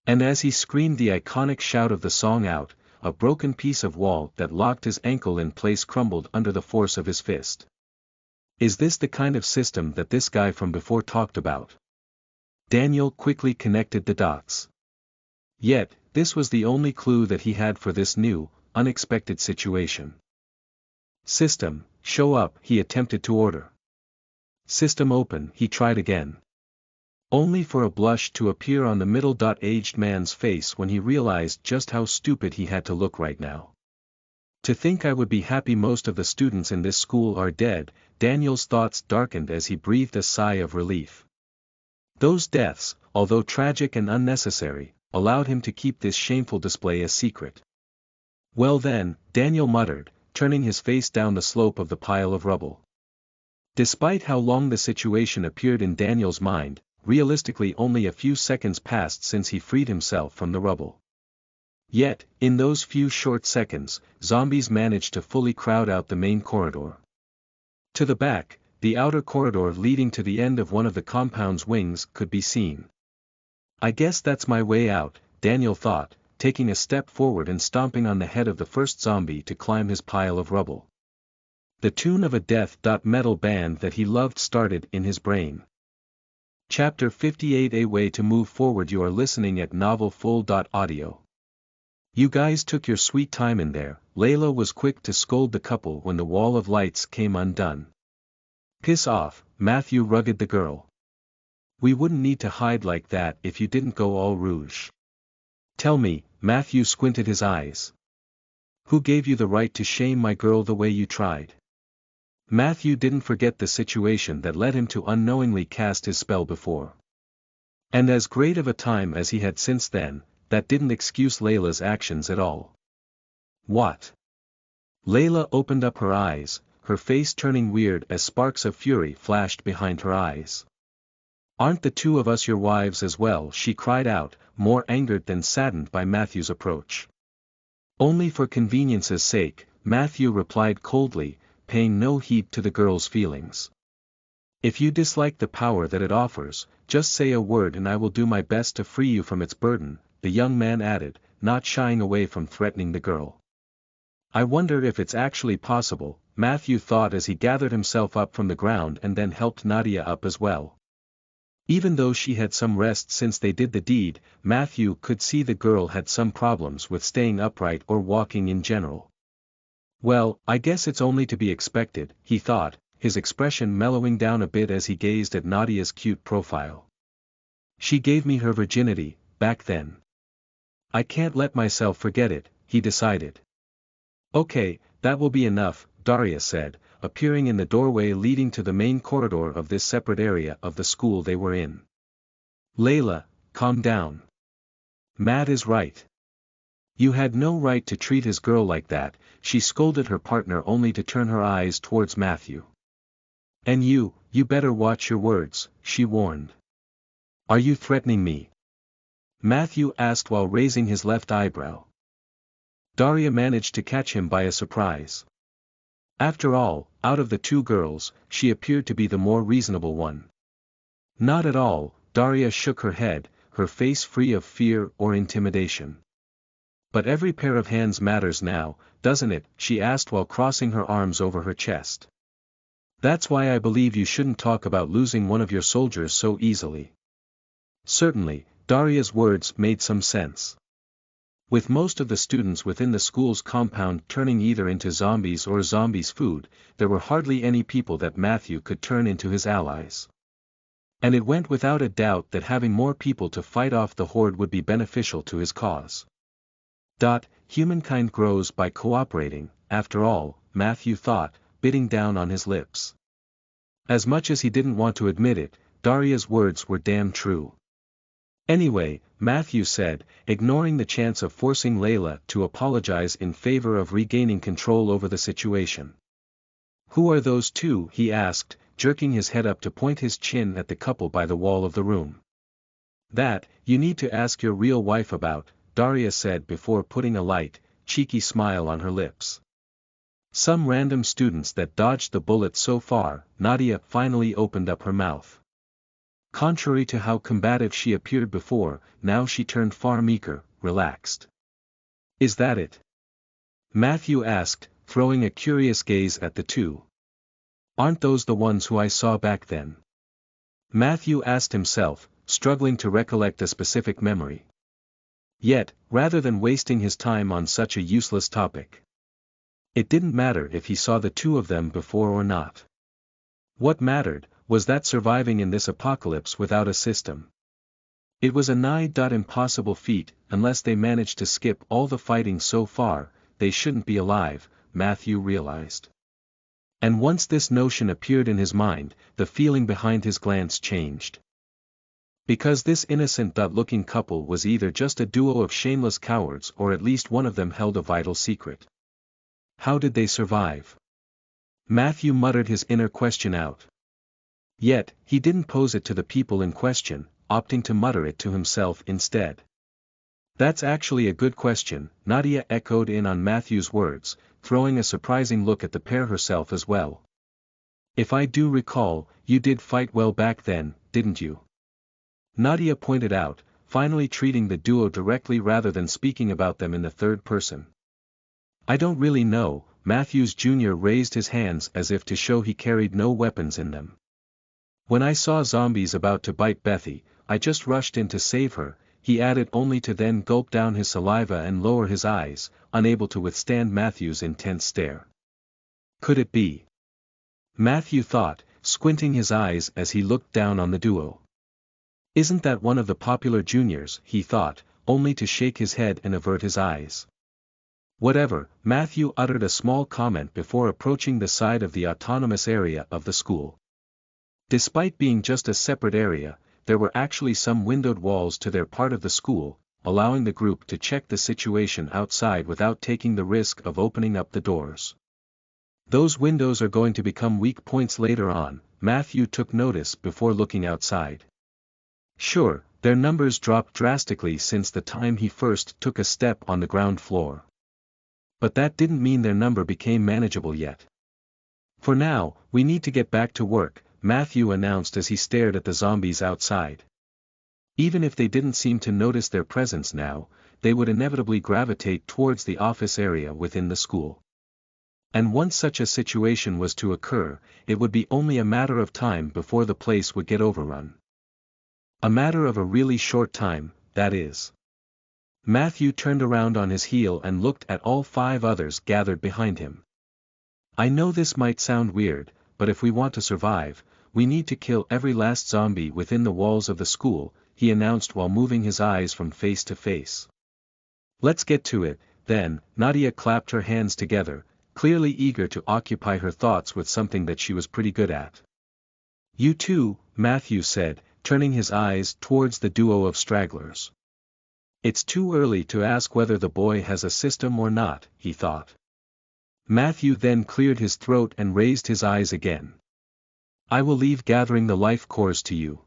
And as he screamed the iconic shout of the song out, a broken piece of wall that locked his ankle in place crumbled under the force of his fist. Is this the kind of system that this guy from before talked about? Daniel quickly connected the dots. Yet, this was the only clue that he had for this new, unexpected situation. System, show up, he attempted to order. System open, he tried again. Only for a blush to appear on the middle-aged man's face when he realized just how stupid he had to look right now. To think I would be happy most of the students in this school are dead, Daniel's thoughts darkened as he breathed a sigh of relief. Those deaths, although tragic and unnecessary, allowed him to keep this shameful display a secret. Well then, Daniel muttered, turning his face down the slope of the pile of rubble. Despite how long the situation appeared in Daniel's mind, realistically only a few seconds passed since he freed himself from the rubble. Yet, in those few short seconds, zombies managed to fully crowd out the main corridor. To the back, the outer corridor leading to the end of one of the compound's wings could be seen. I guess that's my way out, Daniel thought, taking a step forward and stomping on the head of the first zombie to climb his pile of rubble. The tune of a death metal band that he loved started in his brain. Chapter 58. A way to move forward. You are listening at novelfull.audio. You guys took your sweet time in there. Layla was quick to scold the couple when the wall of lights came undone. Piss off, Matthew rugged the girl. We wouldn't need to hide like that if you didn't go all rouge. Tell me, Matthew squinted his eyes. Who gave you the right to shame my girl the way you tried? Matthew didn't forget the situation that led him to unknowingly cast his spell before. And as great of a time as he had since then, that didn't excuse Layla's actions at all. What? Layla opened up her eyes, her face turning weird as sparks of fury flashed behind her eyes. Aren't the two of us your wives as well? She cried out, more angered than saddened by Matthew's approach. Only for convenience's sake, Matthew replied coldly, paying no heed to the girl's feelings. If you dislike the power that it offers, just say a word and I will do my best to free you from its burden, the young man added, not shying away from threatening the girl. I wonder if it's actually possible, Matthew thought as he gathered himself up from the ground and then helped Nadia up as well. Even though she had some rest since they did the deed, Matthew could see the girl had some problems with staying upright or walking in general. Well, I guess it's only to be expected, he thought, his expression mellowing down a bit as he gazed at Nadia's cute profile. She gave me her virginity, back then. I can't let myself forget it, he decided. Okay, that will be enough, Daria said, appearing in the doorway leading to the main corridor of this separate area of the school they were in. Layla, calm down. Matt is right. You had no right to treat his girl like that, she scolded her partner only to turn her eyes towards Matthew. And you better watch your words, she warned. Are you threatening me? Matthew asked while raising his left eyebrow. Daria managed to catch him by a surprise. After all, out of the two girls, she appeared to be the more reasonable one. Not at all, Daria shook her head, her face free of fear or intimidation. But every pair of hands matters now, doesn't it? She asked while crossing her arms over her chest. That's why I believe you shouldn't talk about losing one of your soldiers so easily. Certainly, Daria's words made some sense. With most of the students within the school's compound turning either into zombies or zombies' food, there were hardly any people that Matthew could turn into his allies. And it went without a doubt that having more people to fight off the horde would be beneficial to his cause. Humankind grows by cooperating, after all, Matthew thought, biting down on his lips. As much as he didn't want to admit it, Daria's words were damn true. Anyway, Matthew said, ignoring the chance of forcing Layla to apologize in favor of regaining control over the situation. Who are those two? He asked, jerking his head up to point his chin at the couple by the wall of the room. That, you need to ask your real wife about, Daria said before putting a light, cheeky smile on her lips. Some random students that dodged the bullet so far. Nadia finally opened up her mouth. Contrary to how combative she appeared before, now she turned far meeker, relaxed. Is that it? Matthew asked, throwing a curious gaze at the two. Aren't those the ones who I saw back then? Matthew asked himself, struggling to recollect a specific memory. Yet, rather than wasting his time on such a useless topic. It didn't matter if he saw the two of them before or not. What mattered was that surviving in this apocalypse without a system. It was a nigh impossible feat. Unless they managed to skip all the fighting so far, they shouldn't be alive, Matthew realized. And once this notion appeared in his mind, the feeling behind his glance changed. Because this innocent-looking couple was either just a duo of shameless cowards or at least one of them held a vital secret. How did they survive? Matthew muttered his inner question out. Yet, he didn't pose it to the people in question, opting to mutter it to himself instead. That's actually a good question, Nadia echoed in on Matthew's words, throwing a surprising look at the pair herself as well. If I do recall, you did fight well back then, didn't you? Nadia pointed out, finally treating the duo directly rather than speaking about them in the third person. I don't really know, Matthews Jr. raised his hands as if to show he carried no weapons in them. When I saw zombies about to bite Bethy, I just rushed in to save her, he added only to then gulp down his saliva and lower his eyes, unable to withstand Matthew's intense stare. Could it be? Matthew thought, squinting his eyes as he looked down on the duo. Isn't that one of the popular juniors, he thought, only to shake his head and avert his eyes. Whatever, Matthew uttered a small comment before approaching the side of the autonomous area of the school. Despite being just a separate area, there were actually some windowed walls to their part of the school, allowing the group to check the situation outside without taking the risk of opening up the doors. Those windows are going to become weak points later on, Matthew took notice before looking outside. Sure, their numbers dropped drastically since the time he first took a step on the ground floor. But that didn't mean their number became manageable yet. For now, we need to get back to work, Matthew announced as he stared at the zombies outside. Even if they didn't seem to notice their presence now, they would inevitably gravitate towards the office area within the school. And once such a situation was to occur, it would be only a matter of time before the place would get overrun. A matter of a really short time, that is. Matthew turned around on his heel and looked at all 5 others gathered behind him. I know this might sound weird, but if we want to survive, we need to kill every last zombie within the walls of the school, he announced while moving his eyes from face to face. Let's get to it, then, Nadia clapped her hands together, clearly eager to occupy her thoughts with something that she was pretty good at. You too, Matthew said, turning his eyes towards the duo of stragglers. It's too early to ask whether the boy has a system or not, he thought. Matthew then cleared his throat and raised his eyes again. I will leave gathering the life cores to you.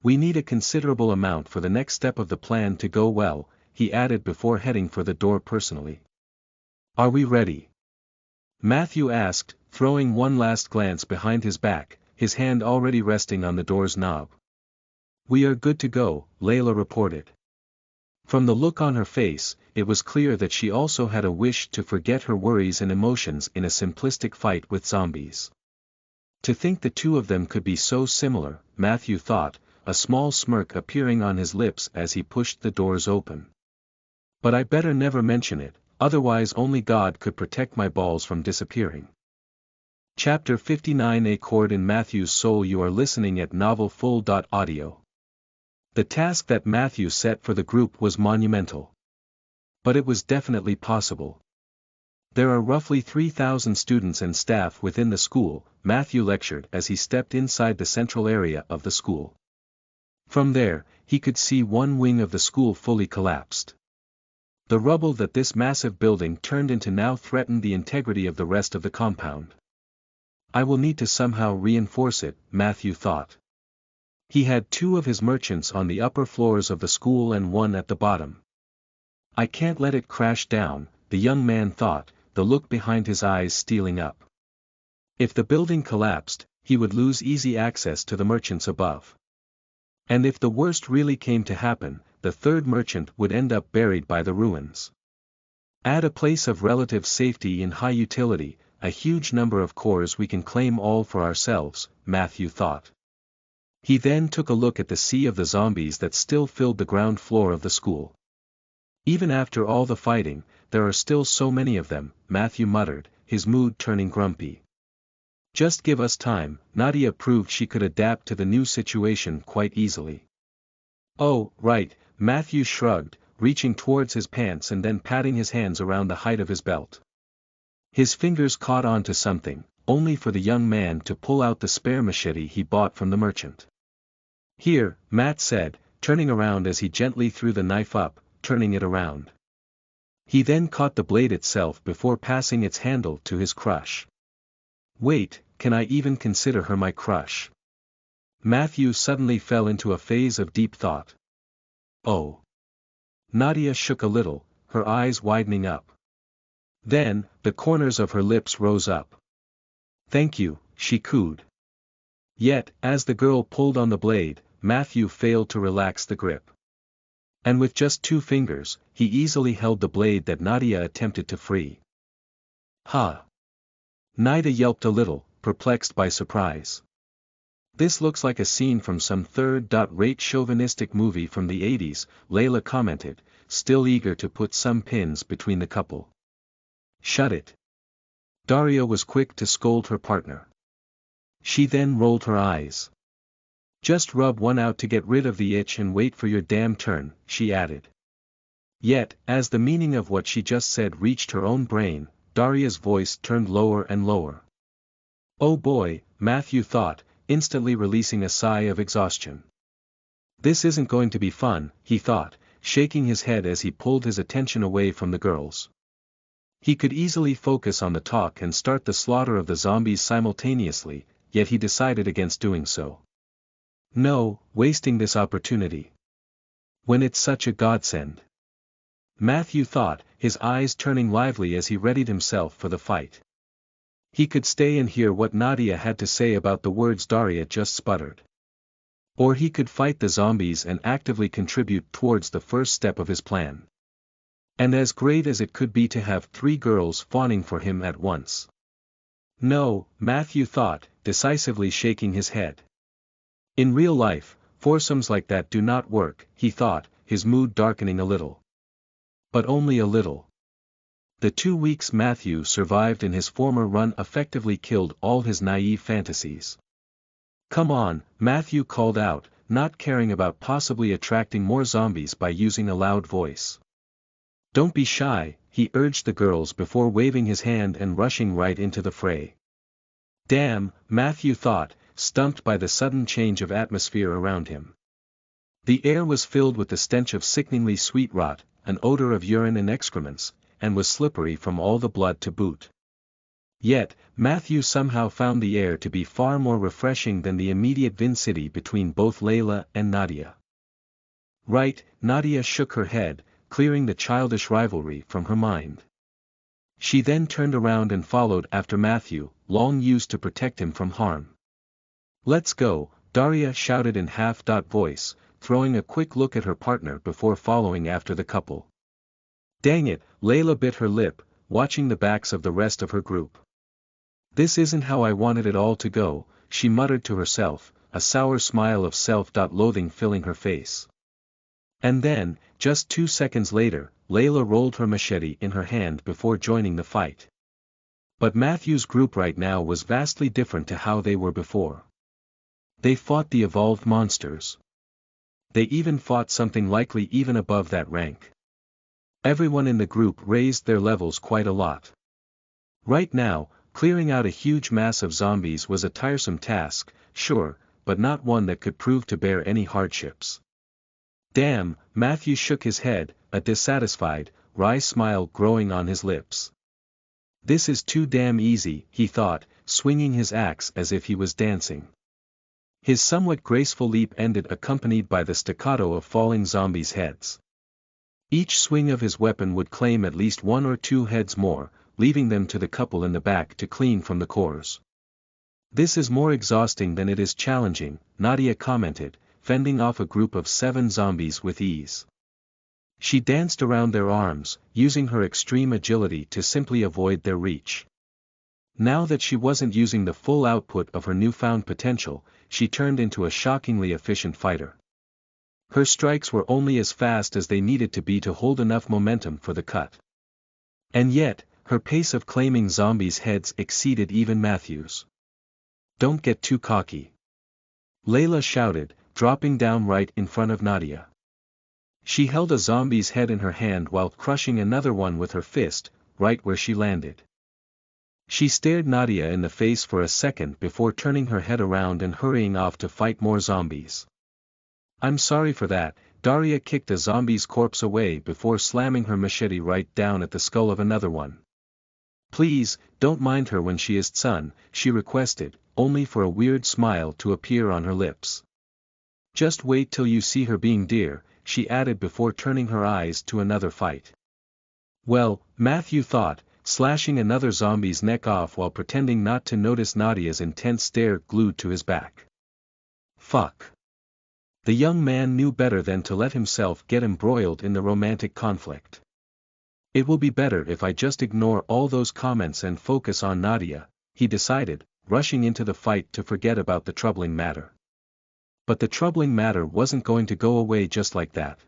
We need a considerable amount for the next step of the plan to go well, he added before heading for the door personally. Are we ready? Matthew asked, throwing one last glance behind his back, his hand already resting on the door's knob. We are good to go, Layla reported. From the look on her face, it was clear that she also had a wish to forget her worries and emotions in a simplistic fight with zombies. To think the two of them could be so similar, Matthew thought, a small smirk appearing on his lips as he pushed the doors open. But I better never mention it, otherwise only God could protect my balls from disappearing. Chapter 59 A Chord in Matthew's Soul. You are listening at NovelFull.audio. The task that Matthew set for the group was monumental. But it was definitely possible. There are roughly 3,000 students and staff within the school, Matthew lectured as he stepped inside the central area of the school. From there, he could see one wing of the school fully collapsed. The rubble that this massive building turned into now threatened the integrity of the rest of the compound. I will need to somehow reinforce it, Matthew thought. He had 2 of his merchants on the upper floors of the school and 1 at the bottom. I can't let it crash down, the young man thought, the look behind his eyes stealing up. If the building collapsed, he would lose easy access to the merchants above. And if the worst really came to happen, the 3rd merchant would end up buried by the ruins. Add a place of relative safety in high utility, a huge number of cores we can claim all for ourselves, Matthew thought. He then took a look at the sea of the zombies that still filled the ground floor of the school. Even after all the fighting, there are still so many of them, Matthew muttered, his mood turning grumpy. Just give us time, Nadia proved she could adapt to the new situation quite easily. Oh, right, Matthew shrugged, reaching towards his pants and then patting his hands around the height of his belt. His fingers caught on to something, only for the young man to pull out the spare machete he bought from the merchant. Here, Matt said, turning around as he gently threw the knife up, turning it around. He then caught the blade itself before passing its handle to his crush. Wait, can I even consider her my crush? Matthew suddenly fell into a phase of deep thought. Oh. Nadia shook a little, her eyes widening up. Then, the corners of her lips rose up. Thank you, she cooed. Yet, as the girl pulled on the blade, Matthew failed to relax the grip. And with just 2 fingers, he easily held the blade that Nadia attempted to free. Ha! Nadia yelped a little, perplexed by surprise. This looks like a scene from some third-rate chauvinistic movie from the 80s, Layla commented, still eager to put some pins between the couple. Shut it. Daria was quick to scold her partner. She then rolled her eyes. Just rub one out to get rid of the itch and wait for your damn turn, she added. Yet, as the meaning of what she just said reached her own brain, Daria's voice turned lower and lower. Oh boy, Matthew thought, instantly releasing a sigh of exhaustion. This isn't going to be fun, he thought, shaking his head as he pulled his attention away from the girls. He could easily focus on the talk and start the slaughter of the zombies simultaneously, yet he decided against doing so. No, wasting this opportunity. When it's such a godsend. Matthew thought, his eyes turning lively as he readied himself for the fight. He could stay and hear what Nadia had to say about the words Daria just sputtered. Or he could fight the zombies and actively contribute towards the first step of his plan. And as great as it could be to have 3 girls fawning for him at once. No, Matthew thought, decisively shaking his head. In real life, foursomes like that do not work, he thought, his mood darkening a little. But only a little. The 2 weeks Matthew survived in his former run effectively killed all his naive fantasies. Come on, Matthew called out, not caring about possibly attracting more zombies by using a loud voice. Don't be shy, he urged the girls before waving his hand and rushing right into the fray. Damn, Matthew thought, stumped by the sudden change of atmosphere around him. The air was filled with the stench of sickeningly sweet rot, an odor of urine and excrements, and was slippery from all the blood to boot. Yet, Matthew somehow found the air to be far more refreshing than the immediate vicinity between both Layla and Nadia. Right, Nadia shook her head, clearing the childish rivalry from her mind. She then turned around and followed after Matthew, long used to protect him from harm. Let's go, Daria shouted in half-voice, throwing a quick look at her partner before following after the couple. Dang it, Layla bit her lip, watching the backs of the rest of her group. This isn't how I wanted it all to go, she muttered to herself, a sour smile of self-loathing filling her face. And then, just 2 seconds later, Layla rolled her machete in her hand before joining the fight. But Matthew's group right now was vastly different to how they were before. They fought the evolved monsters. They even fought something likely even above that rank. Everyone in the group raised their levels quite a lot. Right now, clearing out a huge mass of zombies was a tiresome task, sure, but not one that could prove to bear any hardships. Damn, Matthew shook his head, a dissatisfied, wry smile growing on his lips. This is too damn easy, he thought, swinging his axe as if he was dancing. His somewhat graceful leap ended accompanied by the staccato of falling zombies' heads. Each swing of his weapon would claim at least 1 or 2 heads more, leaving them to the couple in the back to clean from the cores. This is more exhausting than it is challenging, Nadia commented, fending off a group of 7 zombies with ease. She danced around their arms, using her extreme agility to simply avoid their reach. Now that she wasn't using the full output of her newfound potential, she turned into a shockingly efficient fighter. Her strikes were only as fast as they needed to be to hold enough momentum for the cut. And yet, her pace of claiming zombies' heads exceeded even Matthew's. Don't get too cocky. Layla shouted, dropping down right in front of Nadia. She held a zombie's head in her hand while crushing another one with her fist, right where she landed. She stared Nadia in the face for a second before turning her head around and hurrying off to fight more zombies. I'm sorry for that. Daria kicked a zombie's corpse away before slamming her machete right down at the skull of another one. Please, don't mind her when she is son, she requested, only for a weird smile to appear on her lips. Just wait till you see her being dear, she added before turning her eyes to another fight. Well, Matthew thought, slashing another zombie's neck off while pretending not to notice Nadia's intense stare glued to his back. Fuck. The young man knew better than to let himself get embroiled in the romantic conflict. It will be better if I just ignore all those comments and focus on Nadia, he decided, rushing into the fight to forget about the troubling matter. But the troubling matter wasn't going to go away just like that.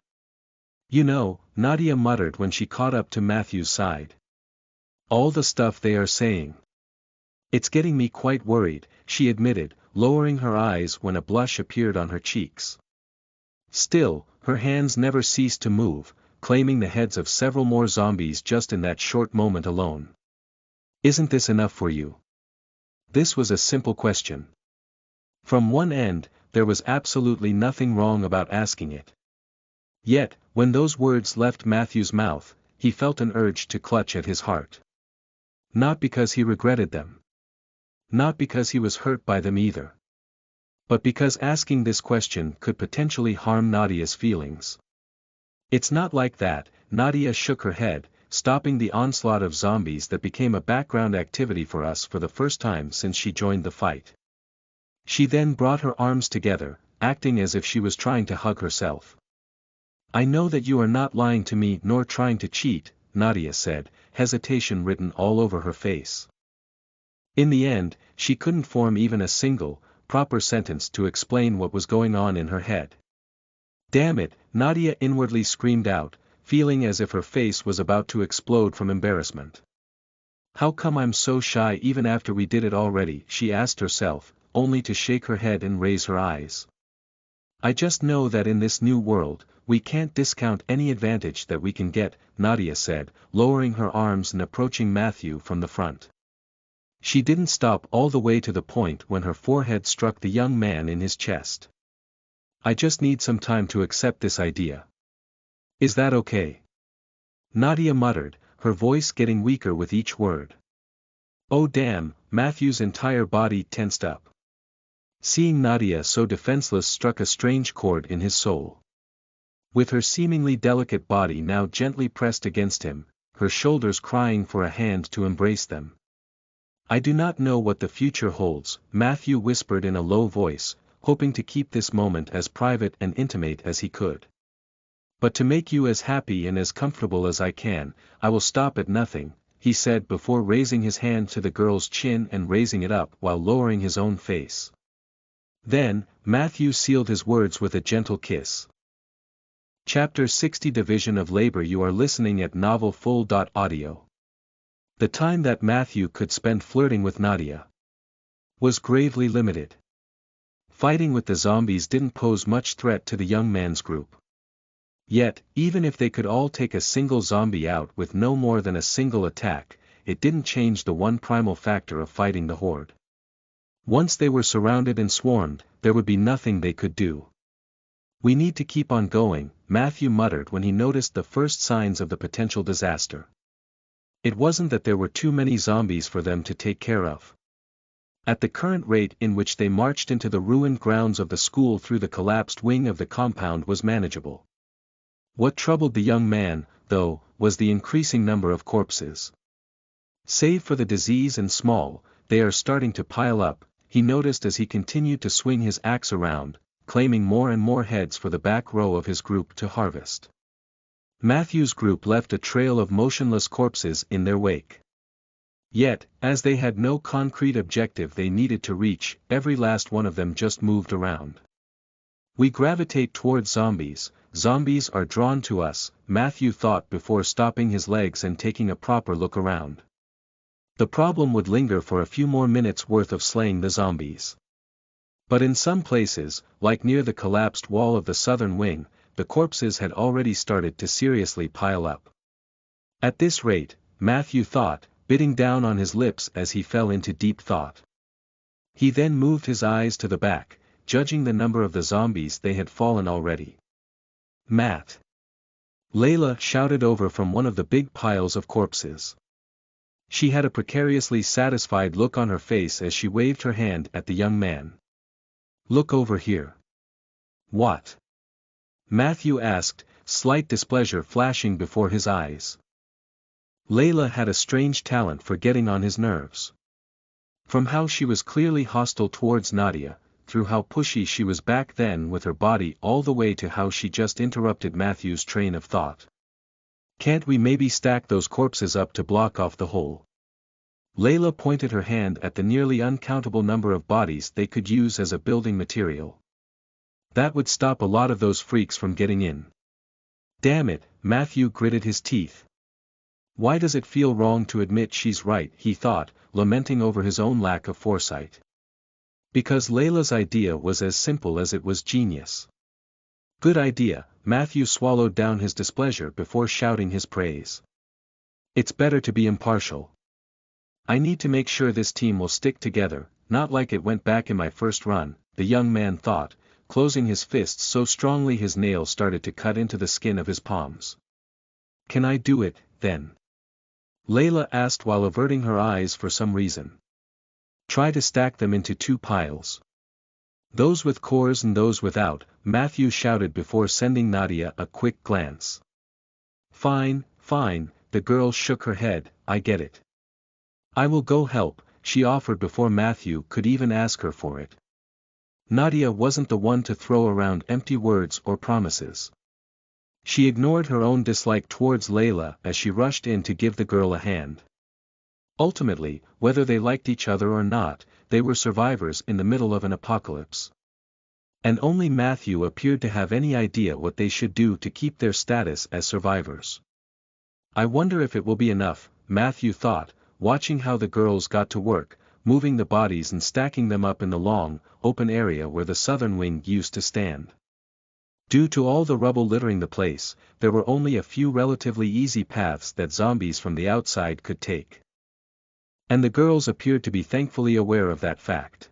You know, Nadia muttered when she caught up to Matthew's side. All the stuff they are saying. It's getting me quite worried, she admitted, lowering her eyes when a blush appeared on her cheeks. Still, her hands never ceased to move, claiming the heads of several more zombies just in that short moment alone. Isn't this enough for you? This was a simple question. From one end, there was absolutely nothing wrong about asking it. Yet, when those words left Matthew's mouth, he felt an urge to clutch at his heart. Not because he regretted them. Not because he was hurt by them either. But because asking this question could potentially harm Nadia's feelings. It's not like that, Nadia shook her head, stopping the onslaught of zombies that became a background activity for us for the first time since she joined the fight. She then brought her arms together, acting as if she was trying to hug herself. I know that you are not lying to me nor trying to cheat, Nadia said, hesitation written all over her face. In the end, she couldn't form even a single, proper sentence to explain what was going on in her head. Damn it, Nadia inwardly screamed out, feeling as if her face was about to explode from embarrassment. How come I'm so shy even after we did it already, she asked herself, only to shake her head and raise her eyes. I just know that in this new world, we can't discount any advantage that we can get, Nadia said, lowering her arms and approaching Matthew from the front. She didn't stop all the way to the point when her forehead struck the young man in his chest. I just need some time to accept this idea. Is that okay? Nadia muttered, her voice getting weaker with each word. Oh damn, Matthew's entire body tensed up. Seeing Nadia so defenseless struck a strange chord in his soul. With her seemingly delicate body now gently pressed against him, her shoulders crying for a hand to embrace them. I do not know what the future holds, Matthew whispered in a low voice, hoping to keep this moment as private and intimate as he could. But to make you as happy and as comfortable as I can, I will stop at nothing, he said before raising his hand to the girl's chin and raising it up while lowering his own face. Then, Matthew sealed his words with a gentle kiss. Chapter 60 Division of Labor. You are listening at NovelFull.audio. The time that Matthew could spend flirting with Nadia was gravely limited. Fighting with the zombies didn't pose much threat to the young man's group. Yet, even if they could all take a single zombie out with no more than a single attack, it didn't change the one primal factor of fighting the horde. Once they were surrounded and swarmed, there would be nothing they could do. We need to keep on going, Matthew muttered when he noticed the first signs of the potential disaster. It wasn't that there were too many zombies for them to take care of. At the current rate in which they marched into the ruined grounds of the school through the collapsed wing of the compound was manageable. What troubled the young man, though, was the increasing number of corpses. Save for the disease and small, they are starting to pile up, he noticed as he continued to swing his axe around, claiming more and more heads for the back row of his group to harvest. Matthew's group left a trail of motionless corpses in their wake. Yet, as they had no concrete objective they needed to reach, every last one of them just moved around. We gravitate toward zombies, zombies are drawn to us, Matthew thought before stopping his legs and taking a proper look around. The problem would linger for a few more minutes worth of slaying the zombies. But in some places, like near the collapsed wall of the southern wing, the corpses had already started to seriously pile up. At this rate, Matthew thought, biting down on his lips as he fell into deep thought. He then moved his eyes to the back, judging the number of the zombies they had fallen already. Matt! Layla shouted over from one of the big piles of corpses. She had a precariously satisfied look on her face as she waved her hand at the young man. Look over here. What? Matthew asked, slight displeasure flashing before his eyes. Layla had a strange talent for getting on his nerves. From how she was clearly hostile towards Nadia, through how pushy she was back then with her body all the way to how she just interrupted Matthew's train of thought. Can't we maybe stack those corpses up to block off the hole? Layla pointed her hand at the nearly uncountable number of bodies they could use as a building material. That would stop a lot of those freaks from getting in. Damn it, Matthew gritted his teeth. Why does it feel wrong to admit she's right, he thought, lamenting over his own lack of foresight. Because Layla's idea was as simple as it was genius. Good idea, Matthew swallowed down his displeasure before shouting his praise. It's better to be impartial. I need to make sure this team will stick together, not like it went back in my first run, the young man thought, closing his fists so strongly his nails started to cut into the skin of his palms. Can I do it, then? Layla asked while averting her eyes for some reason. Try to stack them into 2 piles. Those with cores and those without, Matthew shouted before sending Nadia a quick glance. Fine, fine, the girl shook her head, I get it. I will go help, she offered before Matthew could even ask her for it. Nadia wasn't the one to throw around empty words or promises. She ignored her own dislike towards Layla as she rushed in to give the girl a hand. Ultimately, whether they liked each other or not, they were survivors in the middle of an apocalypse. And only Matthew appeared to have any idea what they should do to keep their status as survivors. I wonder if it will be enough, Matthew thought, watching how the girls got to work, moving the bodies and stacking them up in the long, open area where the southern wing used to stand. Due to all the rubble littering the place, there were only a few relatively easy paths that zombies from the outside could take. And the girls appeared to be thankfully aware of that fact.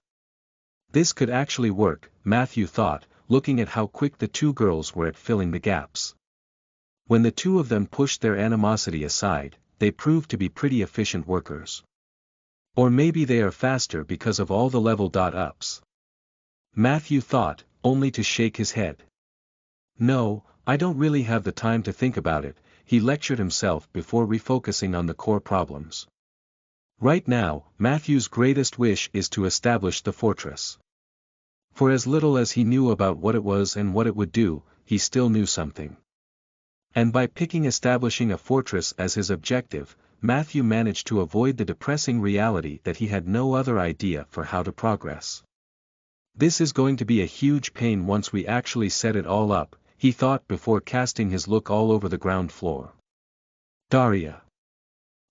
This could actually work, Matthew thought, looking at how quick the 2 girls were at filling the gaps. When the 2 of them pushed their animosity aside, they proved to be pretty efficient workers. Or maybe they are faster because of all the level-ups. Matthew thought, only to shake his head. No, I don't really have the time to think about it, he lectured himself before refocusing on the core problems. Right now, Matthew's greatest wish is to establish the fortress. For as little as he knew about what it was and what it would do, he still knew something. And by picking establishing a fortress as his objective, Matthew managed to avoid the depressing reality that he had no other idea for how to progress. This is going to be a huge pain once we actually set it all up, he thought before casting his look all over the ground floor. Daria!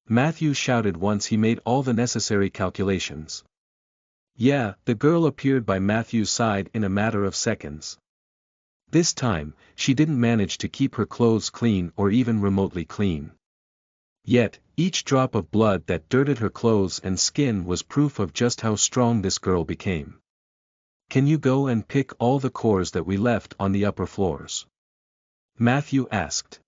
Matthew shouted once he made all the necessary calculations. Yeah, the girl appeared by Matthew's side in a matter of seconds. This time, she didn't manage to keep her clothes clean or even remotely clean. Yet, each drop of blood that dirted her clothes and skin was proof of just how strong this girl became. Can you go and pick all the cores that we left on the upper floors? Matthew asked.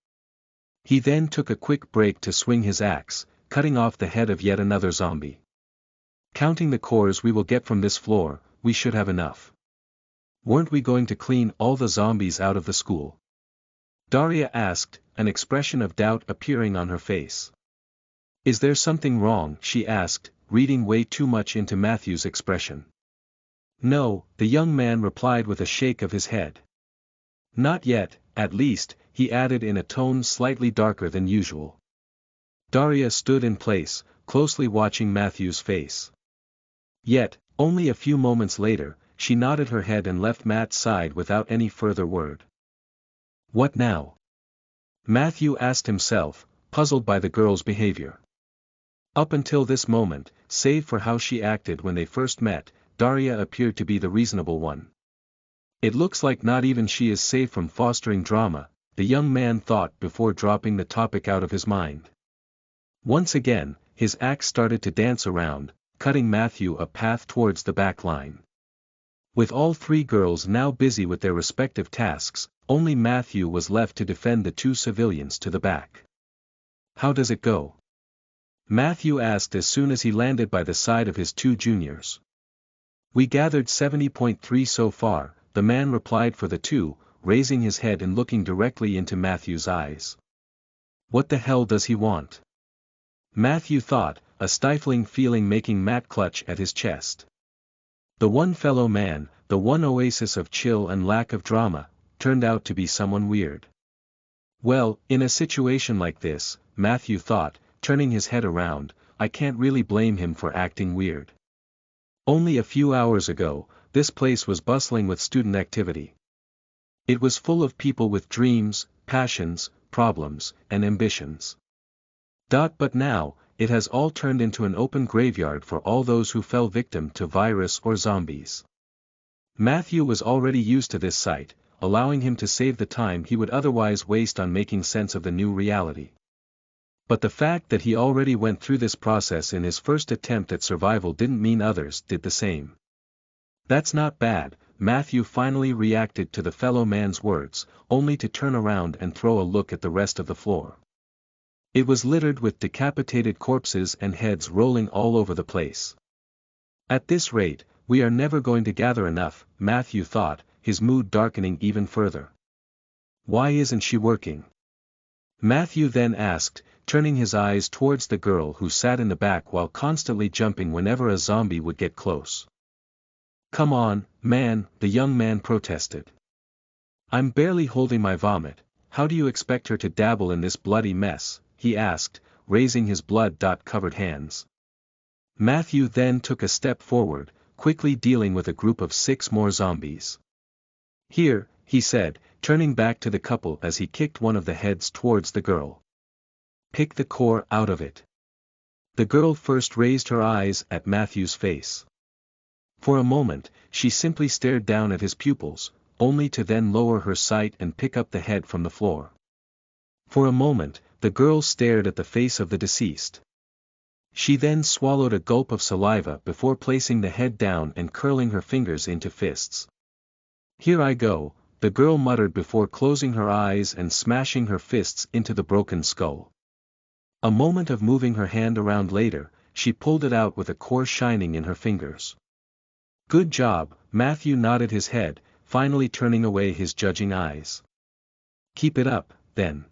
He then took a quick break to swing his axe, cutting off the head of yet another zombie. Counting the cores we will get from this floor, we should have enough. Weren't we going to clean all the zombies out of the school? Daria asked, an expression of doubt appearing on her face. Is there something wrong? She asked, reading way too much into Matthew's expression. No, the young man replied with a shake of his head. Not yet, at least, he added in a tone slightly darker than usual. Daria stood in place, closely watching Matthew's face. Yet, only a few moments later, she nodded her head and left Matt's side without any further word. What now? Matthew asked himself, puzzled by the girl's behavior. Up until this moment, save for how she acted when they first met, Daria appeared to be the reasonable one. It looks like not even she is safe from fostering drama, the young man thought before dropping the topic out of his mind. Once again, his axe started to dance around, cutting Matthew a path towards the back line. With all three girls now busy with their respective tasks, only Matthew was left to defend the two civilians to the back. "How does it go?" Matthew asked as soon as he landed by the side of his two juniors. "We gathered 70.3 so far," the man replied for the two, raising his head and looking directly into Matthew's eyes. "What the hell does he want?" Matthew thought, a stifling feeling making Matt clutch at his chest. The one fellow man, the one oasis of chill and lack of drama, turned out to be someone weird. Well, in a situation like this, Matthew thought, turning his head around, I can't really blame him for acting weird. Only a few hours ago, this place was bustling with student activity. It was full of people with dreams, passions, problems, and ambitions. But now, it has all turned into an open graveyard for all those who fell victim to virus or zombies. Matthew was already used to this sight, allowing him to save the time he would otherwise waste on making sense of the new reality. But the fact that he already went through this process in his first attempt at survival didn't mean others did the same. "That's not bad," Matthew finally reacted to the fellow man's words, only to turn around and throw a look at the rest of the floor. It was littered with decapitated corpses and heads rolling all over the place. At this rate, we are never going to gather enough, Matthew thought, his mood darkening even further. "Why isn't she working?" Matthew then asked, turning his eyes towards the girl who sat in the back while constantly jumping whenever a zombie would get close. "Come on, man," the young man protested. "I'm barely holding my vomit, how do you expect her to dabble in this bloody mess?" he asked, raising his blood-covered hands. Matthew then took a step forward, quickly dealing with a group of 6 more zombies. "Here," he said, turning back to the couple as he kicked one of the heads towards the girl. "Pick the core out of it." The girl first raised her eyes at Matthew's face. For a moment, she simply stared down at his pupils, only to then lower her sight and pick up the head from the floor. For a moment, the girl stared at the face of the deceased. She then swallowed a gulp of saliva before placing the head down and curling her fingers into fists. "Here I go," the girl muttered before closing her eyes and smashing her fists into the broken skull. A moment of moving her hand around later, she pulled it out with a core shining in her fingers. "Good job," Matthew nodded his head, finally turning away his judging eyes. "Keep it up, then."